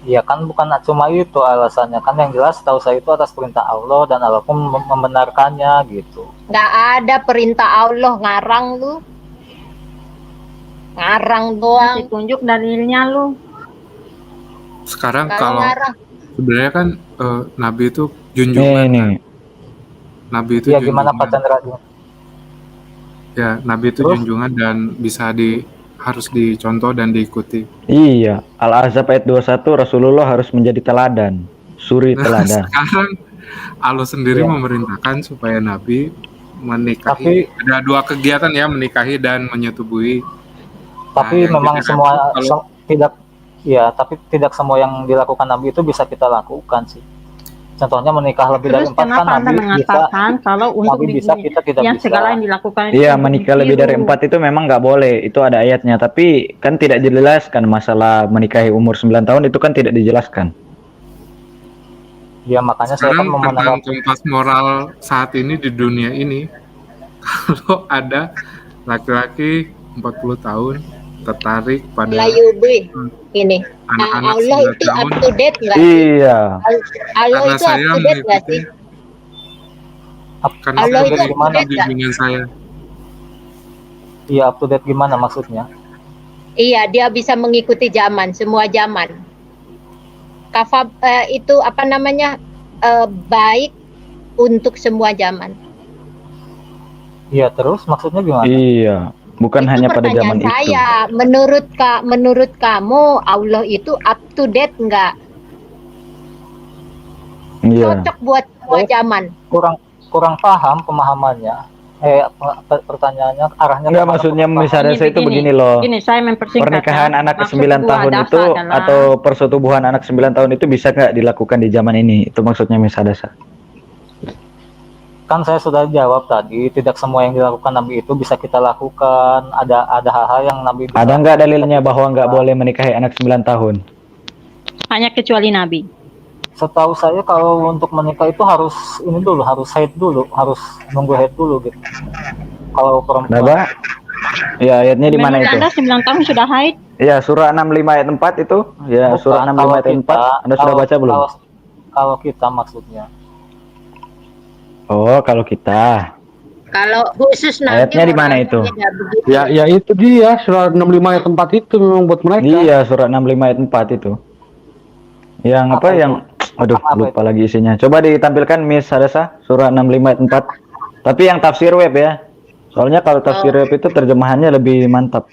Iya kan, bukan cuma itu alasannya kan, yang jelas tahu saya itu atas perintah Allah dan Allah pun membenarkannya gitu. Enggak ada perintah Allah, ngarang lu. Ngarang doang. Tunjuk dalilnya lu. Sekarang Kalau kalau ngarang, sebenarnya kan Nabi itu junjungan. Nih. Nabi itu Iya, gimana Pak junjungan. Chandra? Ya, Nabi itu Terus? junjungan dan harus dicontoh dan diikuti. Iya, Al-Ahzab ayat 21 Rasulullah harus menjadi teladan, suri teladan. Sekarang Allah sendiri Iya. memerintahkan supaya Nabi menikahi. Ada 2 kegiatan ya, menikahi dan menyetubuhi. Tapi yang memang jadi semua kalau- tapi tidak semua yang dilakukan Nabi itu bisa kita lakukan sih. Contohnya menikah lebih dari Terus 4 kan kenapa Anda Nabi bisa, mengatakan kalau untuk Nabi bisa, kita tidak yang bisa. segala yang dilakukan itu Iya, untuk menikah lebih dari ditiru? 4 itu memang nggak boleh, itu ada ayatnya. Tapi kan tidak dijelaskan masalah menikahi umur 9 tahun itu kan tidak dijelaskan. Ya makanya saya kan Sekarang tentang menanggapi. kompas moral saat ini di dunia ini, kalau ada laki-laki 40 tahun tertarik pada Layubi. Ini. anak-anak Allah 9 itu up tahun, to date nggak sih? Iya. Allah karena itu up saya to date nggak mengikuti, sih? karena Allah saya itu up to mengikuti date nggak? junjungan saya. Iya, up to date gimana maksudnya? Iya, dia bisa mengikuti zaman, semua zaman. Itu apa namanya, baik untuk semua zaman. Iya, terus maksudnya gimana? Iya, bukan Itu hanya pada zaman pertanyaan itu. saya. Menurut kamu Allah itu up to date nggak? Iya. Cocok buat semua zaman. Kurang paham pemahamannya. Pertanyaannya arahnya Enggak, kemana, maksudnya kurang paham. misalnya saya itu begini loh. Gini, saya mempersingkat. Pernikahan anak ke Maksud 9 gua tahun dasa itu adalah- atau persetubuhan anak 9 tahun itu bisa nggak dilakukan di zaman ini? Itu maksudnya Misadasa. Kan saya sudah jawab tadi, tidak semua yang dilakukan Nabi itu bisa kita lakukan. Ada hal-hal yang Nabi bisa. Ada nggak dalilnya bahwa nggak boleh menikahi anak 9 tahun? Hanya kecuali Nabi. Setahu saya kalau untuk menikah itu harus ini dulu, harus haid dulu, harus nunggu haid dulu gitu. Kalau perempuan. Kenapa? Ya, ayatnya di mana Menurut itu? Anda 9 tahun sudah haid? Ya, surah 65 ayat 4 itu. Ya, Bukan, surah 65 ayat 4. Anda sudah baca belum? Kalau kita maksudnya. Oh, kalau kita. Kalau khusus nanti Ayatnya di mana itu? Ya itu dia surah 65 ayat 4 itu memang buat mereka. Iya, surah 65 ayat 4 itu. Yang apa Apa itu? yang aduh, Apa lupa lagi isinya. Coba ditampilkan Miss Hadasa, surah 65 ayat 4. Tapi yang tafsir web ya. Soalnya kalau tafsir web itu terjemahannya lebih mantap.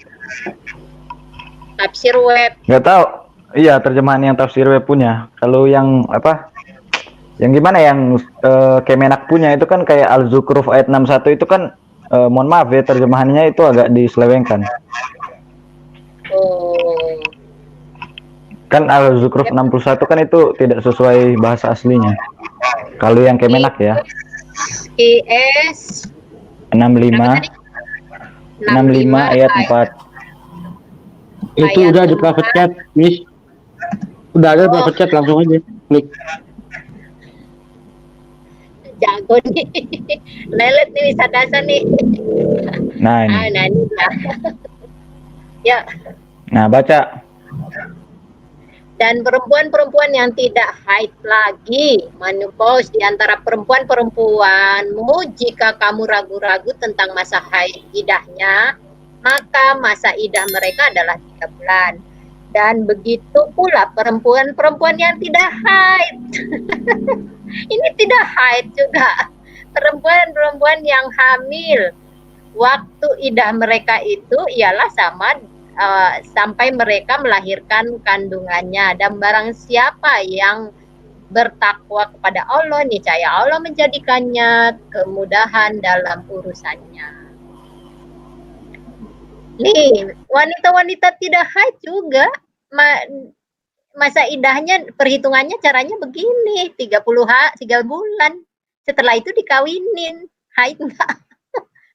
Tafsir web. Nggak tahu. Iya, terjemahan yang tafsir web punya. Kalau yang apa? Yang gimana yang Kemenak punya itu kan kayak Al-Zukhruf ayat 61 itu kan mohon maaf ya, terjemahannya itu agak diselewengkan. Oh. Kan Al-Zukhruf 61 kan itu tidak sesuai bahasa aslinya. Kalau yang Kemenak ya. IS 65 ayat 4. Itu Ayat udah di 4. private chat, Miss. Udah ada private chat, langsung aja klik. Jago nih. Lelet nih Wisadasa nih. Nah ini. Nah ini lah. Ya. Nah baca. Dan perempuan-perempuan yang tidak haid lagi menopause di antara perempuan-perempuanmu, jika kamu ragu-ragu tentang masa haid idahnya, maka masa idah mereka adalah 3 bulan. Dan begitu pula perempuan-perempuan yang tidak haid. Ini tidak haid juga. Perempuan-perempuan yang hamil, waktu idah mereka itu ialah sama sampai mereka melahirkan kandungannya. Dan barang siapa yang bertakwa kepada Allah, niscaya Allah menjadikannya kemudahan dalam urusannya. Nih, wanita-wanita tidak haid juga masa idahnya, perhitungannya caranya begini, 3 bulan. Setelah itu dikawinin. Haid enggak?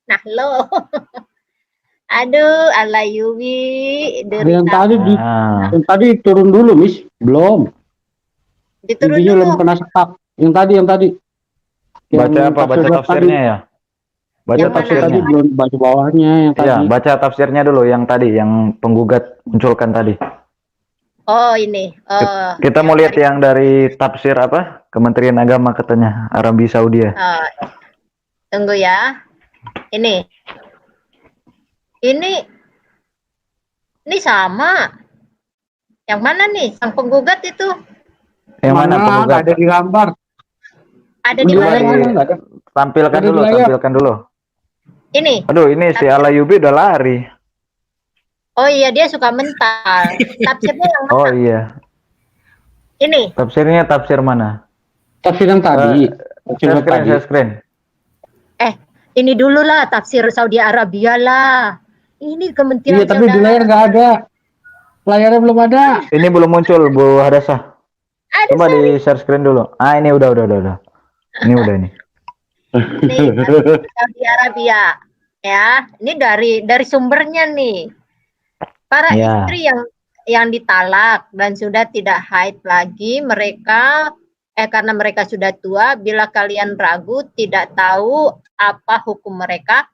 Nah lo. Aduh, Alayubi. Yang tadi turun dulu, Miss. Belum. Diturun Intinya dulu. belum kena sekap. Yang tadi. Baca apa? Baca tafsirnya ya? Baca Yang tafsirnya. Tadi belum baca bawahnya yang tadi. Ya, baca tafsirnya dulu yang tadi, yang penggugat munculkan tadi. Oh ini. Kita mau lihat yang dari tafsir apa? Kementerian Agama katanya, Arabi Saudi ya. Tunggu ya. Ini sama. Yang mana nih? Sang penggugat itu? Yang mana penggugat? Ada di gambar. Ada di mana? Tampilkan dulu. Ini. Aduh, ini si Alayubi udah lari. Oh iya, dia suka mental. Tafsirnya yang mana? Oh iya. Ini. Tafsirnya tafsir mana? Tafsir yang tadi. Share screen. Ini dulu lah, tafsir Saudi Arabia lah. Ini Kementerian Iya, tapi di layar nggak ada. Layarnya belum ada. Ini belum muncul, Bu Hadasah. Coba di share screen dulu. Ah, ini udah. Ini udah ini. Nih, Saudi Arabia. Ya, ini dari sumbernya nih. Para istri yang ditalak dan sudah tidak haid lagi, mereka karena mereka sudah tua, bila kalian ragu tidak tahu apa hukum mereka,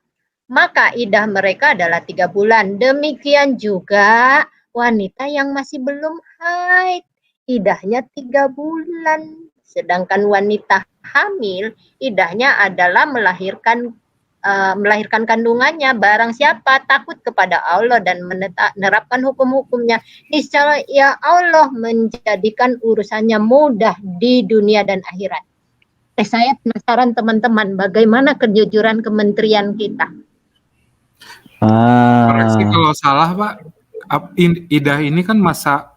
maka idah mereka adalah 3 bulan. Demikian juga wanita yang masih belum haid, idahnya 3 bulan. Sedangkan wanita hamil, idahnya adalah melahirkan kandungannya. Barang siapa takut kepada Allah dan menerapkan hukum-hukumnya, niscaya ya Allah menjadikan urusannya mudah di dunia dan akhirat. Saya penasaran teman-teman, bagaimana kejujuran kementerian kita? Koreksi kalau salah, Pak. Idah ini kan masa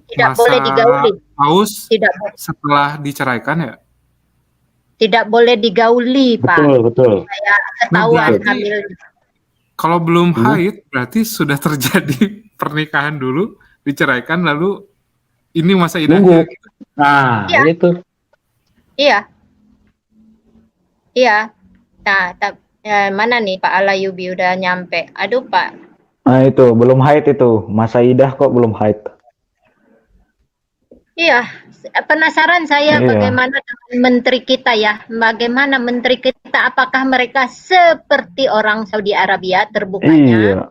tidak boleh digauli. Haus setelah diceraikan ya? Tidak boleh digauli, Pak. Betul. Saya ketahuan hamil. Kalau belum haid, berarti sudah terjadi pernikahan dulu, diceraikan, lalu ini masa idahnya. Nah, itu. Iya. Nah, mana nih Pak Alayubi udah nyampe? Aduh, Pak. Nah, itu belum haid itu. Masa idah kok belum haid. Iya, penasaran saya bagaimana menteri kita ya. Bagaimana menteri kita, apakah mereka seperti orang Saudi Arabia terbukanya? Iya.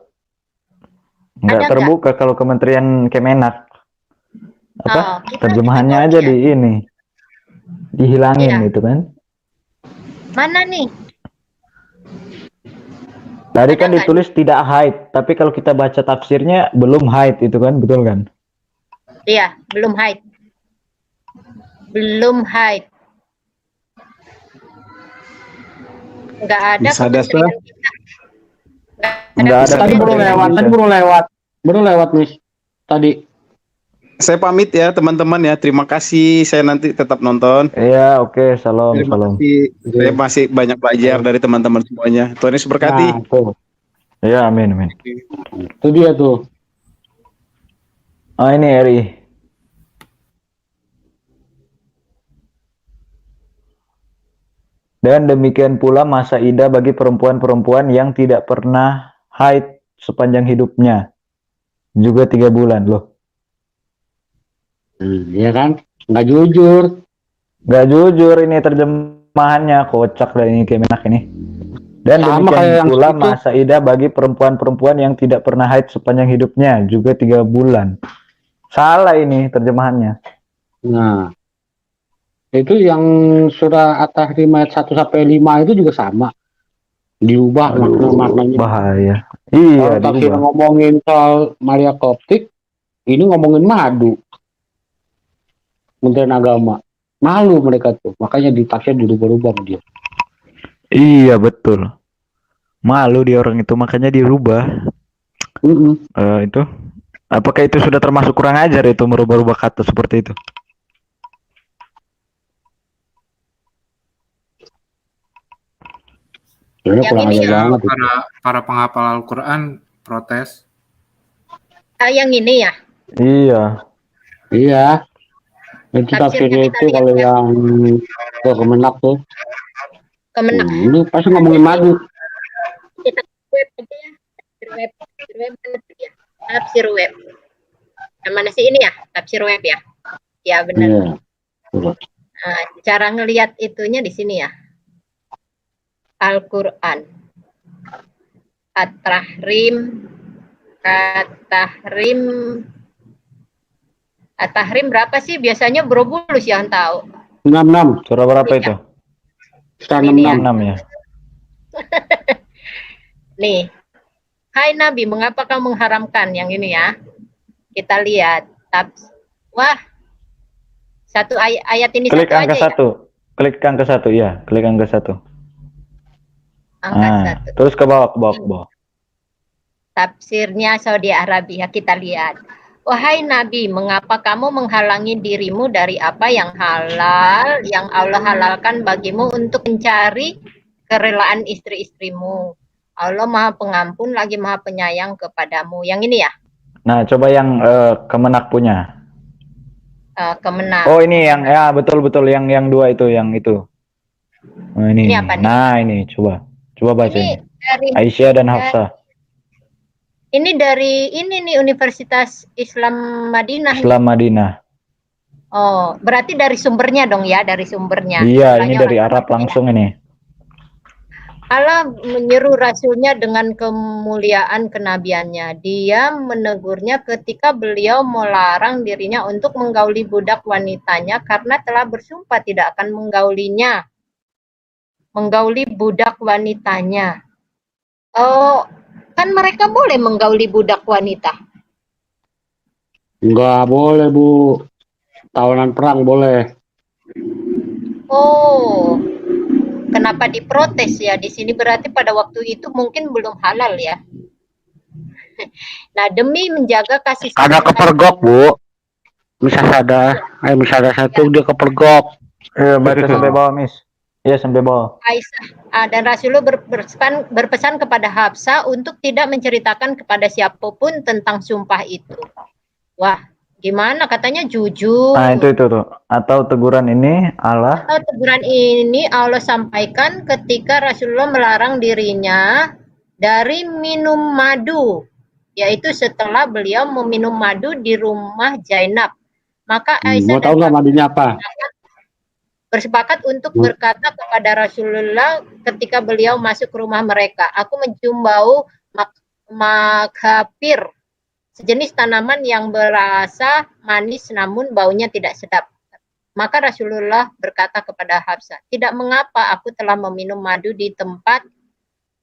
Enggak terbuka kalau Kementerian Kemenak. Terjemahannya aja di ini. Dihilangin itu kan. Mana nih? Tadi kan ditulis tidak haid, tapi kalau kita baca tafsirnya belum haid itu kan, betul kan? Iya, belum haid. Belum haid. Enggak ada kementerian kita. Enggak ada. Tadi baru lewat, Miss. Tadi. Saya pamit ya teman-teman ya. Terima kasih. Saya nanti tetap nonton. Iya, oke. Salam. Saya masih banyak belajar dari teman-teman semuanya. Tuhan Yesus berkati. Iya, amin. Itu dia tuh. Oh, ini Eri. Dan demikian pula masa idah bagi perempuan-perempuan yang tidak pernah haid sepanjang hidupnya. Juga 3 bulan loh. Iya kan? Nggak jujur. Nggak jujur ini terjemahannya, kocak dan ini Kemenak ini. Dan Sama kayak demikian yang pula itu. masa idah bagi perempuan-perempuan yang tidak pernah haid sepanjang hidupnya, juga 3 bulan. Salah ini terjemahannya. Nah, itu yang surah At-Tahrim ayat 1 sampai 5 itu juga sama. Diubah maknanya. Bahaya. Kalau Iya, tafsir diubah. ngomongin soal Maria Koptik, ini ngomongin madu. Kementerian Agama. Malu mereka tuh. Makanya ditafsir dirubah-rubah dia. Iya, betul. Malu dia orang itu, makanya dirubah. Itu. Apakah itu sudah termasuk kurang ajar itu merubah-rubah kata seperti itu? Yang ini ya, para penghafal Al-Quran protes. Yang ini ya? Iya. Itu tafsirnya itu kalau yang Kemenak tuh. Kemenak. Ini pasti ngomongin madu. Kita web aja ya. Tafsir web. Yang mana sih ini ya? Tafsir web ya? Ya benar. Nah, cara ngelihat itunya di sini ya. Al-Quran. At-Tahrim. At-Tahrim berapa sih? Biasanya Bro-Bulus yang tahu. 66. Surah berapa itu? Surah 66 ya. Nih. Hai Nabi, mengapa kamu mengharamkan yang ini ya? Kita lihat. Wah. Satu ayat ini Klik satu angka aja 1. Ya? Klik angka 1 ya, klik angka 1. Angka 1. Terus ke bawah. Tafsirnya Saudi Arabia, kita lihat. Wahai Nabi, mengapa kamu menghalangi dirimu dari apa yang halal, yang Allah halalkan bagimu untuk mencari kerelaan istri-istrimu. Allah Maha Pengampun lagi Maha Penyayang kepadamu. Yang ini ya? Nah, coba yang Kemenak punya. Kemenak. Oh, ini yang ya betul yang 2 itu, yang itu. Oh, ini apa nih? Nah, ini coba baca ini. Dari, Aisyah dan Hafsah. Ini dari ini nih Universitas Islam Madinah. Oh, berarti dari sumbernya dong ya, dari sumbernya. Iya, ini dari Arab langsung ini. Allah menyeru Rasulnya dengan kemuliaan kenabiannya. Dia menegurnya ketika beliau melarang dirinya untuk menggauli budak wanitanya karena telah bersumpah tidak akan menggaulinya. Menggauli budak wanitanya. Oh, kan mereka boleh menggauli budak wanita. Enggak boleh, Bu. Tawanan perang boleh. Oh. Kenapa diprotes ya di sini? Berarti pada waktu itu mungkin belum halal ya. Nah, demi menjaga kasih sayang. Ada kepergok, Bu. Misalnya satu dia kepergok. Baca sampai bawah, Miss. Iya, sampai bawah. Aisyah dan Rasulullah berpesan kepada Hafsah untuk tidak menceritakan kepada siapapun tentang sumpah itu. Wah, gimana katanya jujur. Nah, itu tuh. Atau teguran ini Allah sampaikan ketika Rasulullah melarang dirinya dari minum madu, yaitu setelah beliau meminum madu di rumah Zainab. Maka Aisyah mau tahu nggak madunya apa? Bersepakat untuk berkata kepada Rasulullah ketika beliau masuk ke rumah mereka, aku mencium bau maghfir, sejenis tanaman yang berasa manis namun baunya tidak sedap. Maka Rasulullah berkata kepada Hafsah, tidak mengapa aku telah meminum madu di tempat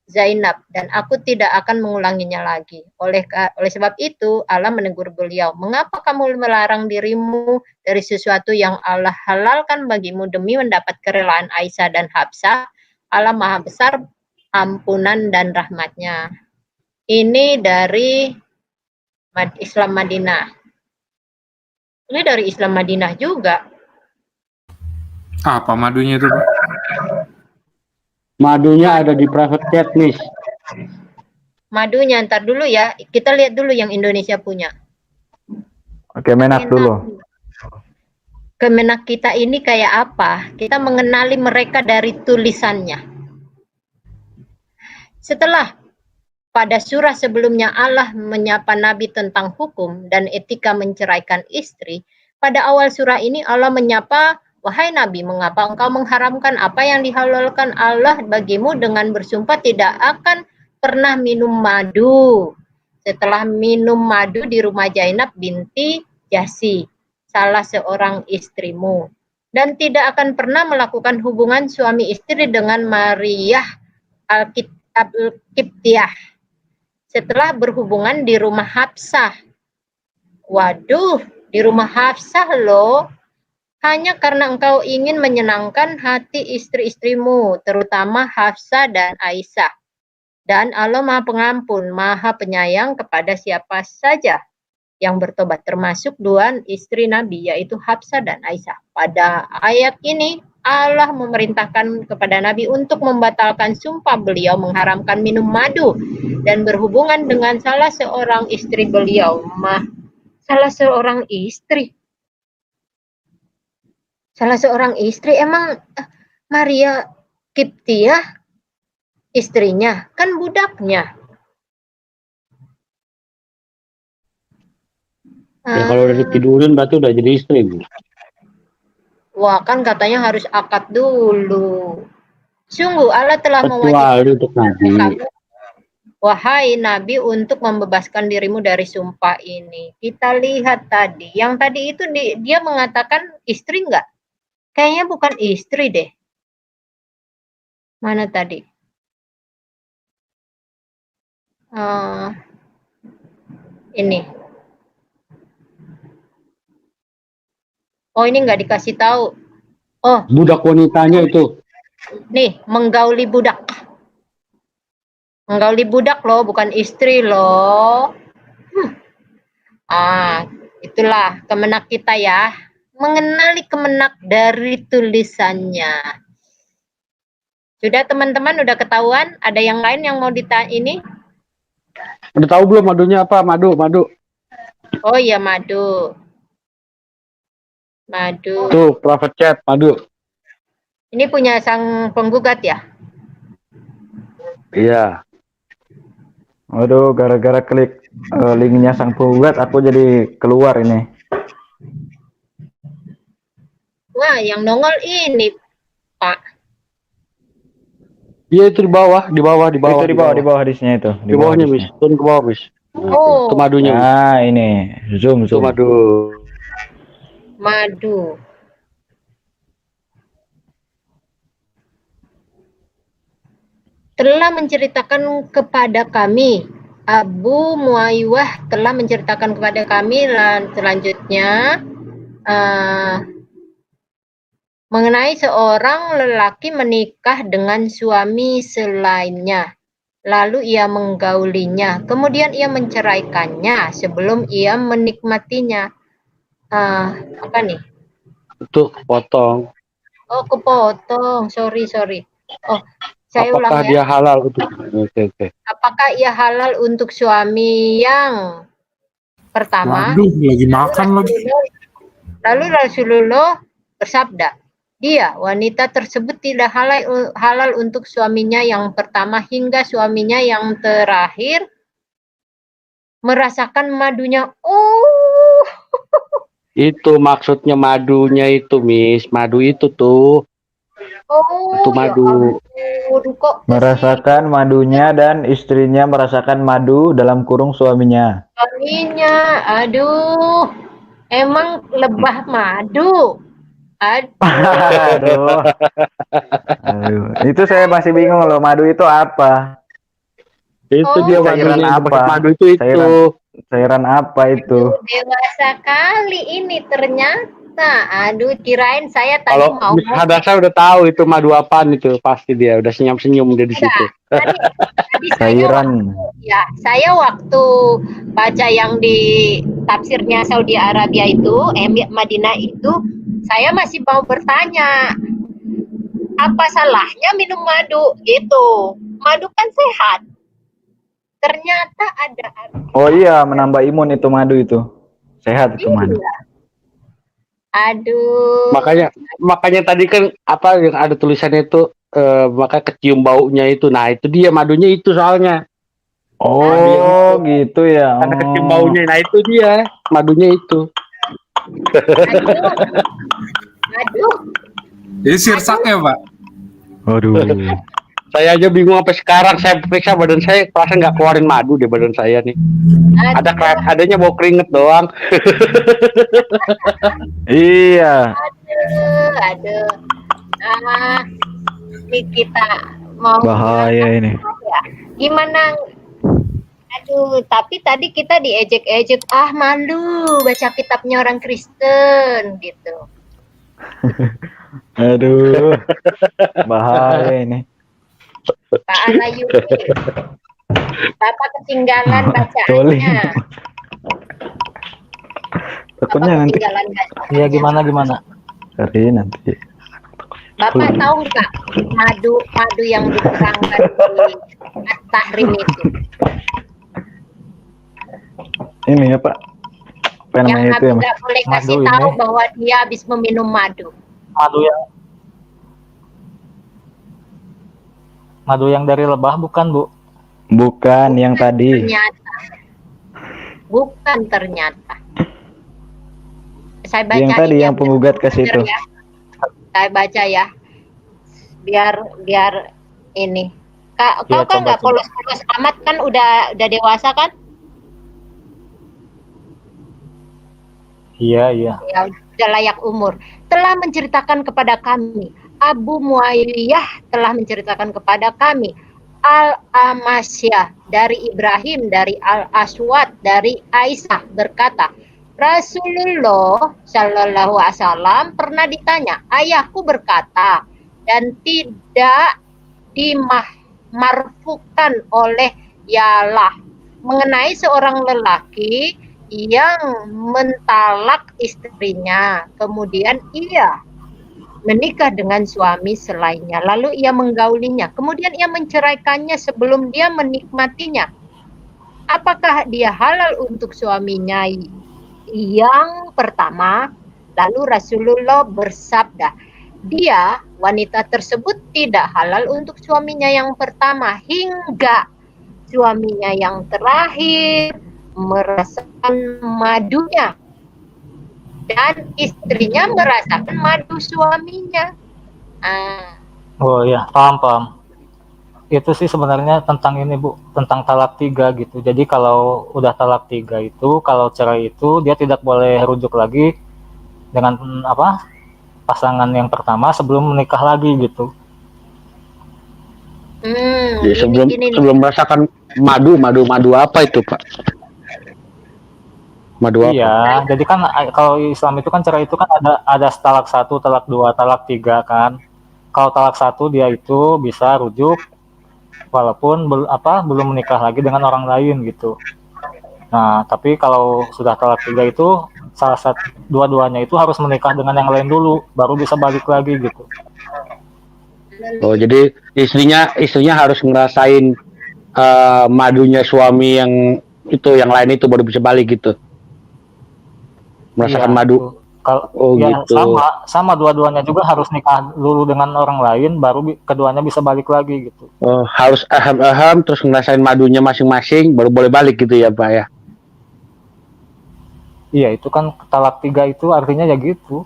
Zainab dan aku tidak akan mengulanginya lagi. Oleh sebab itu Allah menegur beliau, mengapa kamu melarang dirimu dari sesuatu yang Allah halalkan bagimu demi mendapat kerelaan Aisyah dan Hafsah? Allah Maha Besar ampunan dan rahmatnya. Ini dari Islam Madinah. Ini dari Islam Madinah juga. Apa madunya itu, Pak? Madunya ada di private chat, Miss. Madunya, ntar dulu ya. Kita lihat dulu yang Indonesia punya. Kemenak dulu. Kemenak kita ini kayak apa? Kita mengenali mereka dari tulisannya. Setelah pada surah sebelumnya Allah menyapa Nabi tentang hukum dan etika menceraikan istri, pada awal surah ini Allah menyapa "Wahai Nabi, mengapa engkau mengharamkan apa yang dihalalkan Allah bagimu dengan bersumpah tidak akan pernah minum madu setelah minum madu di rumah Zainab binti Jahsy, salah seorang istrimu, dan tidak akan pernah melakukan hubungan suami istri dengan Maryah Al-Qibtiyah setelah berhubungan di rumah Hafsah." Waduh, di rumah Hafsah loh. "Hanya karena engkau ingin menyenangkan hati istri-istrimu, terutama Hafsah dan Aisyah. Dan Allah Maha Pengampun, Maha Penyayang kepada siapa saja yang bertobat, termasuk dua istri Nabi, yaitu Hafsah dan Aisyah." Pada ayat ini, Allah memerintahkan kepada Nabi untuk membatalkan sumpah beliau mengharamkan minum madu dan berhubungan dengan salah seorang istri beliau. Salah seorang istri, emang Maria Qibtiyah istrinya, kan budaknya. Ya kalau udah ditidurin berarti udah jadi istri, Bu. Wah, kan katanya harus akad dulu. Sungguh Allah telah Kecuali untuk Nabi. kamu, wahai Nabi, untuk membebaskan dirimu dari sumpah ini. Kita lihat tadi, yang tadi itu dia mengatakan istri enggak? Kayaknya bukan istri deh. Mana tadi? Ini. Oh, ini nggak dikasih tahu. Oh, Budak wanitanya itu. nih, menggauli budak. Menggauli budak loh, bukan istri loh. Itulah kemenak kita ya. Mengenali kemenak dari tulisannya. Sudah teman-teman, udah ketahuan? Ada yang lain yang mau ditanya ini? Udah tahu belum madunya apa? Madu. Oh iya, madu. Tuh, private chat, madu. Ini punya sang penggugat ya? Iya. Waduh, gara-gara klik linknya sang penggugat, aku jadi keluar ini. Wah, yang nongol ini, Pak. Iya itu di bawah. Itu di bawah di sini itu. Di bawahnya, Bis. Turun ke bawah, Bis. Oh. Itu madunya. Nah, ini. Zoom. Itu madu. Telah menceritakan kepada kami, Abu Muaywah telah menceritakan kepada kami selanjutnya mengenai seorang lelaki menikah dengan suami selainnya. Lalu ia menggaulinya, kemudian ia menceraikannya sebelum ia menikmatinya. Apa nih? Itu kepotong. Oh, kepotong. Sorry. Oh, saya ulang Apakah ya. dia halal untuk Oke. Apakah ia halal untuk suami yang pertama? Waduh, lagi makan lagi. Lalu Rasulullah bersabda, dia, wanita tersebut tidak halal untuk suaminya yang pertama hingga suaminya yang terakhir merasakan madunya. Itu maksudnya madunya itu, Miss. Madu itu tuh. Itu madu. Merasakan madunya dan istrinya merasakan madu dalam kurung suaminya. Suaminya, aduh. Emang lebah madu. Aduh. Itu saya masih bingung loh, madu itu apa? Itu dia cairan madunya. apa? Madu itu. Cairan apa itu? Dewasa kali ini ternyata. Aduh, kirain saya tadi Kalau mau. Miss Hadasa udah tahu itu madu apaan itu, pasti dia udah senyum-senyum dia di situ. Tadi Cairan. saya waktu baca yang di tafsirnya Saudi Arabia itu, Madinah itu, saya masih mau bertanya, apa salahnya minum madu gitu? Madu kan sehat. Ternyata ada. Oh iya, menambah imun itu madu itu. Sehat itu madu. Aduh. Makanya tadi kan apa yang ada tulisannya itu maka kecium baunya itu. Nah, itu dia madunya itu soalnya. Oh, gitu ya. Karena kecium baunya. Nah, itu dia madunya itu. Aduh, Jadi sirsaknya, Pak. Waduh. Saya aja bingung sampai sekarang. Saya periksa badan saya, perasaan nggak keluarin madu di badan saya nih. Adanya bau keringet doang. Iya. aduh. Ah, ini kita mau Bahaya ini. ya. Gimana? Aduh, tapi tadi kita diejek-ejek, malu baca kitabnya orang Kristen gitu. Aduh. Bahaya ini. Pak Alayubi, Bapak ketinggalan Coli. bacaannya. Takutnya Bapak nanti ketinggalan bacaannya. Iya, gimana? hari nanti. Bapak tahu nggak madu yang diterangkan di At-Tahrim itu? Ini ya Pak. Apa Yang namanya itu Nabi ya Mas? nggak boleh Madu kasih ini. tahu bahwa dia habis meminum madu. Madu yang dari lebah bukan, Bu? Bukan yang tadi. Bukan ternyata. Saya baca Yang tadi yang penggugat ke situ. Ya. Saya baca ya. Biar ini. Kau Ya, kan nggak coba. polos-polos amat kan, udah dewasa kan? Iya. Ya udah layak umur. Telah menceritakan kepada kami, Abu Muawiyah telah menceritakan kepada kami, Al-Amasyah dari Ibrahim, dari Al-Aswad, dari Aisyah berkata, Rasulullah Shallallahu Alaihi Wasallam pernah ditanya, ayahku berkata, dan tidak dimarfukan oleh Yalah mengenai seorang lelaki yang mentalak istrinya, kemudian ia menikah dengan suami selainnya, lalu ia menggaulinya, kemudian ia menceraikannya sebelum dia menikmatinya. Apakah dia halal untuk suaminya yang pertama? Lalu Rasulullah bersabda, dia, wanita tersebut tidak halal untuk suaminya yang pertama hingga suaminya yang terakhir merasakan madunya dan istrinya merasakan madu suaminya. Oh iya, paham. Itu sih sebenarnya tentang ini, Bu, tentang talak 3 gitu. Jadi kalau udah talak 3 itu, kalau cerai itu dia tidak boleh rujuk lagi dengan pasangan yang pertama sebelum menikah lagi gitu. Ya, sebelum merasakan madu apa itu Pak? Madu apa? Iya, jadi kan kalau Islam itu kan cerai itu kan ada talak 1, talak 2, talak 3 kan. Kalau talak 1 dia itu bisa rujuk walaupun belum menikah lagi dengan orang lain gitu. Nah, tapi kalau sudah talak 3 itu salah satu dua-duanya itu harus menikah dengan yang lain dulu baru bisa balik lagi gitu. Oh, jadi istrinya harus ngerasain madunya suami yang lain itu baru bisa balik gitu. Merasakan madu. Kalau gitu. Sama dua-duanya juga harus nikah dulu dengan orang lain baru keduanya bisa balik lagi gitu. Oh, harus aham terus ngerasain madunya masing-masing baru boleh balik gitu ya Pak ya. Iya, itu kan talak 3 itu artinya ya gitu.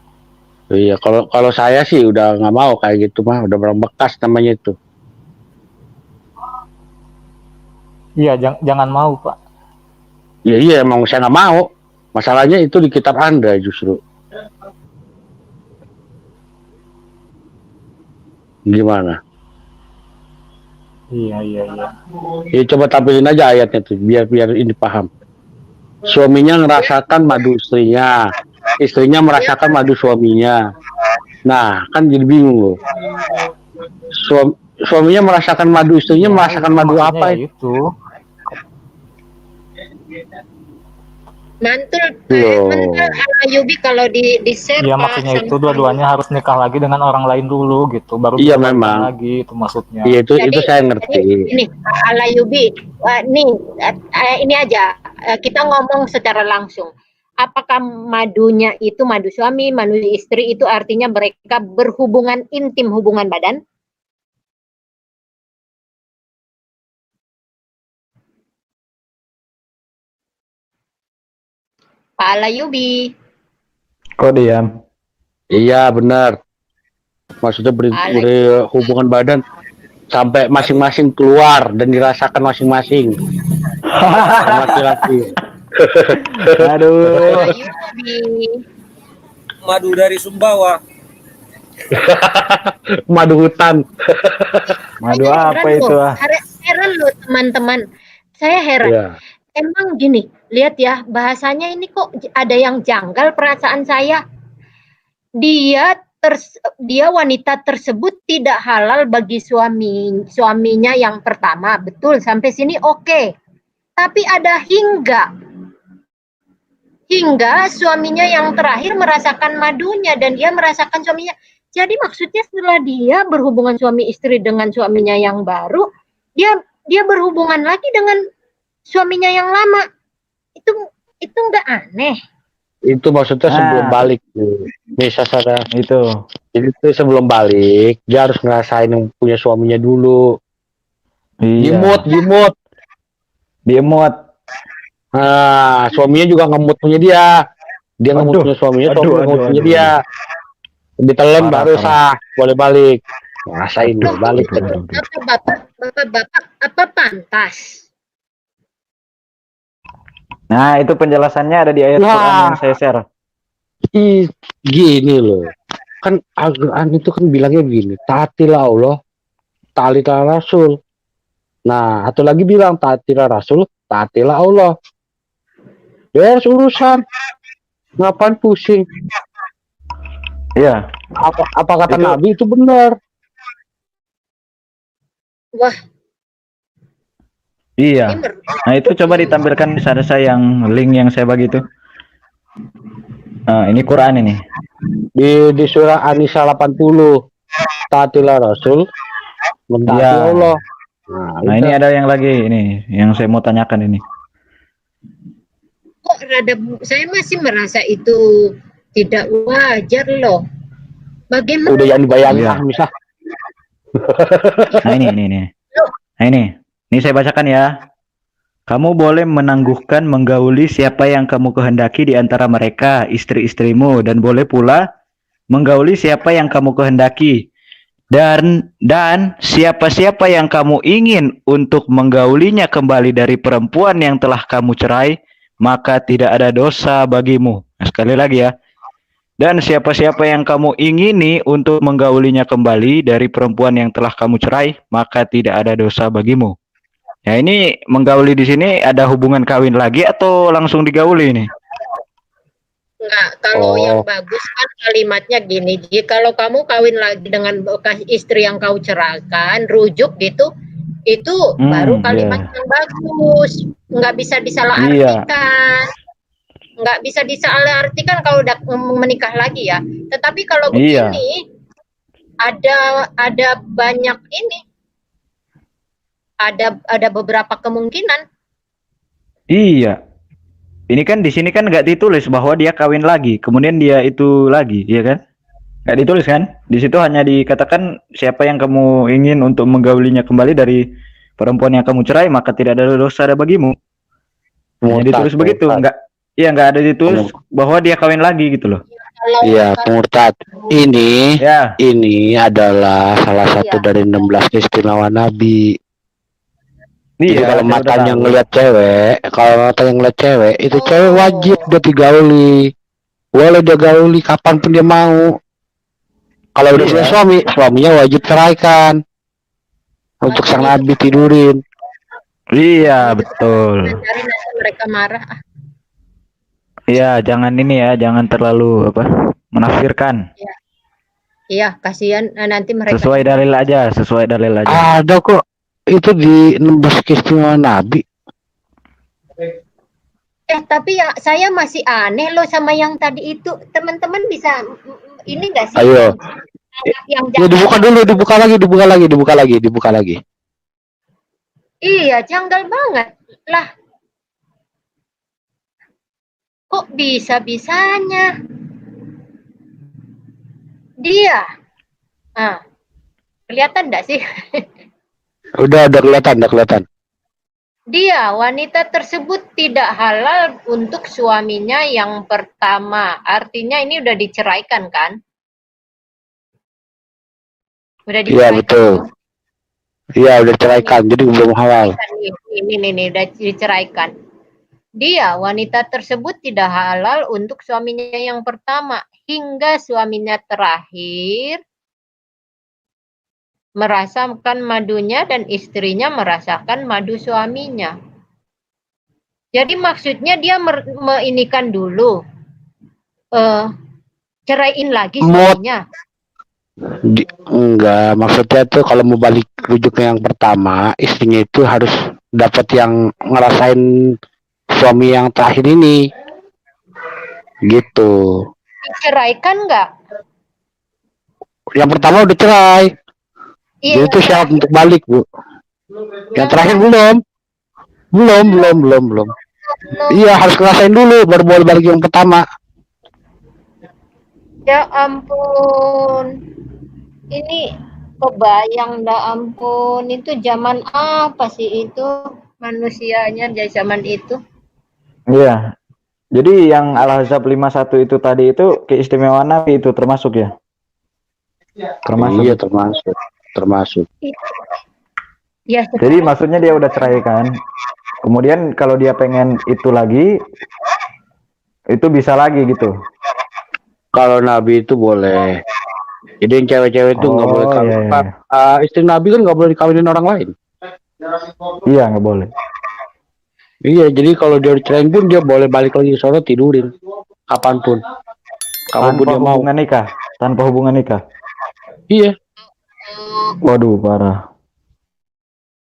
Iya, kalau saya sih udah nggak mau kayak gitu mah, udah bekas namanya itu. Iya, jangan mau Pak. Iya, emang saya nggak mau. Masalahnya itu di kitab Anda justru. Gimana? Iya. Ya, coba tampilin aja ayatnya tuh, biar ini paham. Suaminya ngerasakan madu istrinya merasakan madu suaminya. Nah, kan jadi bingung loh. Suaminya merasakan madu, istrinya merasakan madu apa itu? Mantul Alayubi kalau di share. Iya, maksudnya itu dua-duanya harus nikah lagi dengan orang lain dulu gitu, baru iya bisa memang lagi itu maksudnya. Iya itu saya ngerti. Ini Alayubi, ini aja kita ngomong secara langsung. Apakah madunya itu madu suami, madu istri itu artinya mereka berhubungan intim, hubungan badan? Pak Alayubi. Kok diam? Iya benar. Maksudnya berhubungan badan sampai masing-masing keluar dan dirasakan masing-masing. Orang laki-laki. Aduh. Madu dari Sumbawa. Madu hutan. Madu apa itu? Heran loh teman-teman. Saya heran. Ya. Emang gini, lihat ya bahasanya ini kok ada yang janggal perasaan saya. Dia wanita tersebut tidak halal bagi suaminya yang pertama, betul sampai sini oke. Tapi ada hingga suaminya yang terakhir merasakan madunya dan dia merasakan suaminya. Jadi maksudnya setelah dia berhubungan suami istri dengan suaminya yang baru, dia berhubungan lagi dengan suaminya yang lama. Itu nggak aneh. Itu maksudnya sebelum balik. Bisa sadar itu. Jadi itu sebelum balik, dia harus ngerasain yang punya suaminya dulu. Iya. Dimut. Nah, suaminya juga ngemut punya dia. Dia ngemut punya suaminya, suaminya ngemut punya dia. Ditelan baru sah, boleh balik. Ngerasain dulu, balik. Bapak, apa pantas? Nah, itu penjelasannya ada di ayat Quran yang saya share. Gini loh. Kan Al-Quran itu kan bilangnya gini, taatilah Allah, taatilah Rasul. Nah, atau lagi bilang taatilah Rasul, taatilah Allah. Ya, urusan. Ngapain pusing? Iya. Apa kata Nabi itu benar? Wah. Iya. Nah, itu coba ditampilkan ada saya yang link yang saya bagi itu. Nah, ini Quran ini. Di surah An-Nisa 80. Taatilah Rasul, mentaati Allah. Nah, ini ada yang lagi ini yang saya mau tanyakan ini. Kok saya masih merasa itu tidak wajar loh. Bagaimana? Udah yang dibayangkan misal. Nah, ini. Nah, ini saya bacakan ya. Kamu boleh menangguhkan menggauli siapa yang kamu kehendaki di antara mereka, istri-istrimu, dan boleh pula menggauli siapa yang kamu kehendaki. Dan siapa-siapa yang kamu ingin untuk menggaulinya kembali dari perempuan yang telah kamu cerai, maka tidak ada dosa bagimu. Nah, sekali lagi ya. Dan siapa-siapa yang kamu ingini untuk menggaulinya kembali dari perempuan yang telah kamu cerai, maka tidak ada dosa bagimu. Ya, ini menggauli di sini ada hubungan kawin lagi atau langsung digauli ini? Enggak, kalau yang bagus kan kalimatnya gini, kalau kamu kawin lagi dengan bekas istri yang kau ceraikan, rujuk gitu, itu baru kalimat yang bagus. Enggak bisa disalahartikan. Enggak bisa disalahartikan kalau udah menikah lagi ya. Tetapi kalau begini, ada banyak ini. Ada beberapa kemungkinan. Iya. Ini kan di sini kan nggak ditulis bahwa dia kawin lagi, kemudian dia itu lagi, iya kan? Nggak ditulis kan? Di situ hanya dikatakan siapa yang kamu ingin untuk menggaulinya kembali dari perempuan yang kamu cerai, maka tidak ada dosa bagimu. Hanya ditulis begitu, nggak ada ditulis bahwa dia kawin lagi gitu loh. Iya, pemurtad. Ini adalah salah satu dari 16 keistimewaan Nabi. Jadi kalau matanya ngeliat cewek, itu cewek wajib dia digauli. Boleh dia gauli kapanpun dia mau. Kalau udah punya suaminya wajib ceraikan. Untuk sang Nabi tidurin. Iya, betul. Mereka marah. Iya, jangan ini ya, jangan terlalu menafsirkan. Iya, kasihan nanti mereka. Sesuai dalil aja. Ada kok. Itu di 16 keistimewaan Nabi. Tapi ya saya masih aneh loh sama yang tadi itu. Teman-teman bisa ini enggak sih? Ayo. Yang dibuka lagi. Iya, janggal banget. Lah. Kok bisa-bisanya? Dia. Kelihatan enggak sih? Udah kelihatan. Dia, wanita tersebut tidak halal untuk suaminya yang pertama. Artinya ini udah diceraikan kan? Udah Iya diceraikan. betul. Iya udah ceraikan, jadi belum halal. Ini udah diceraikan. Dia, wanita tersebut tidak halal untuk suaminya yang pertama hingga suaminya terakhir merasakan madunya dan istrinya merasakan madu suaminya. Jadi maksudnya dia meinikan dulu, ceraiin lagi suaminya. Enggak, maksudnya tuh kalau mau balik rujuk ke yang pertama, istrinya itu harus dapat yang ngerasain suami yang terakhir ini. Gitu. Diceraikan nggak? Yang pertama udah cerai. Iya, Jadi itu syarat untuk balik, Bu. Yang terakhir belum. Belum. Iya, harus ngerasain dulu baru boleh balik yang pertama. Ya ampun. Ini kebayang, dah ampun. Itu zaman apa sih itu manusianya di zaman itu? Iya. Jadi yang Al-Ahzab 51 itu tadi itu keistimewaan Nabi itu termasuk ya? Termasuk. Iya, termasuk. Ya, jadi maksudnya dia udah cerai kan. Kemudian kalau dia pengen itu lagi, itu bisa lagi gitu. Kalau Nabi itu boleh. Jadi yang cewek-cewek itu nggak boleh kawin. Iya. Istri Nabi kan nggak boleh dikawinin orang lain. Iya, nggak boleh. Iya, jadi kalau dia dicerain pun dia boleh balik lagi ke sana tidurin kapanpun. Kapanpun dia mau. Tanpa hubungan nikah. Iya. Waduh, parah.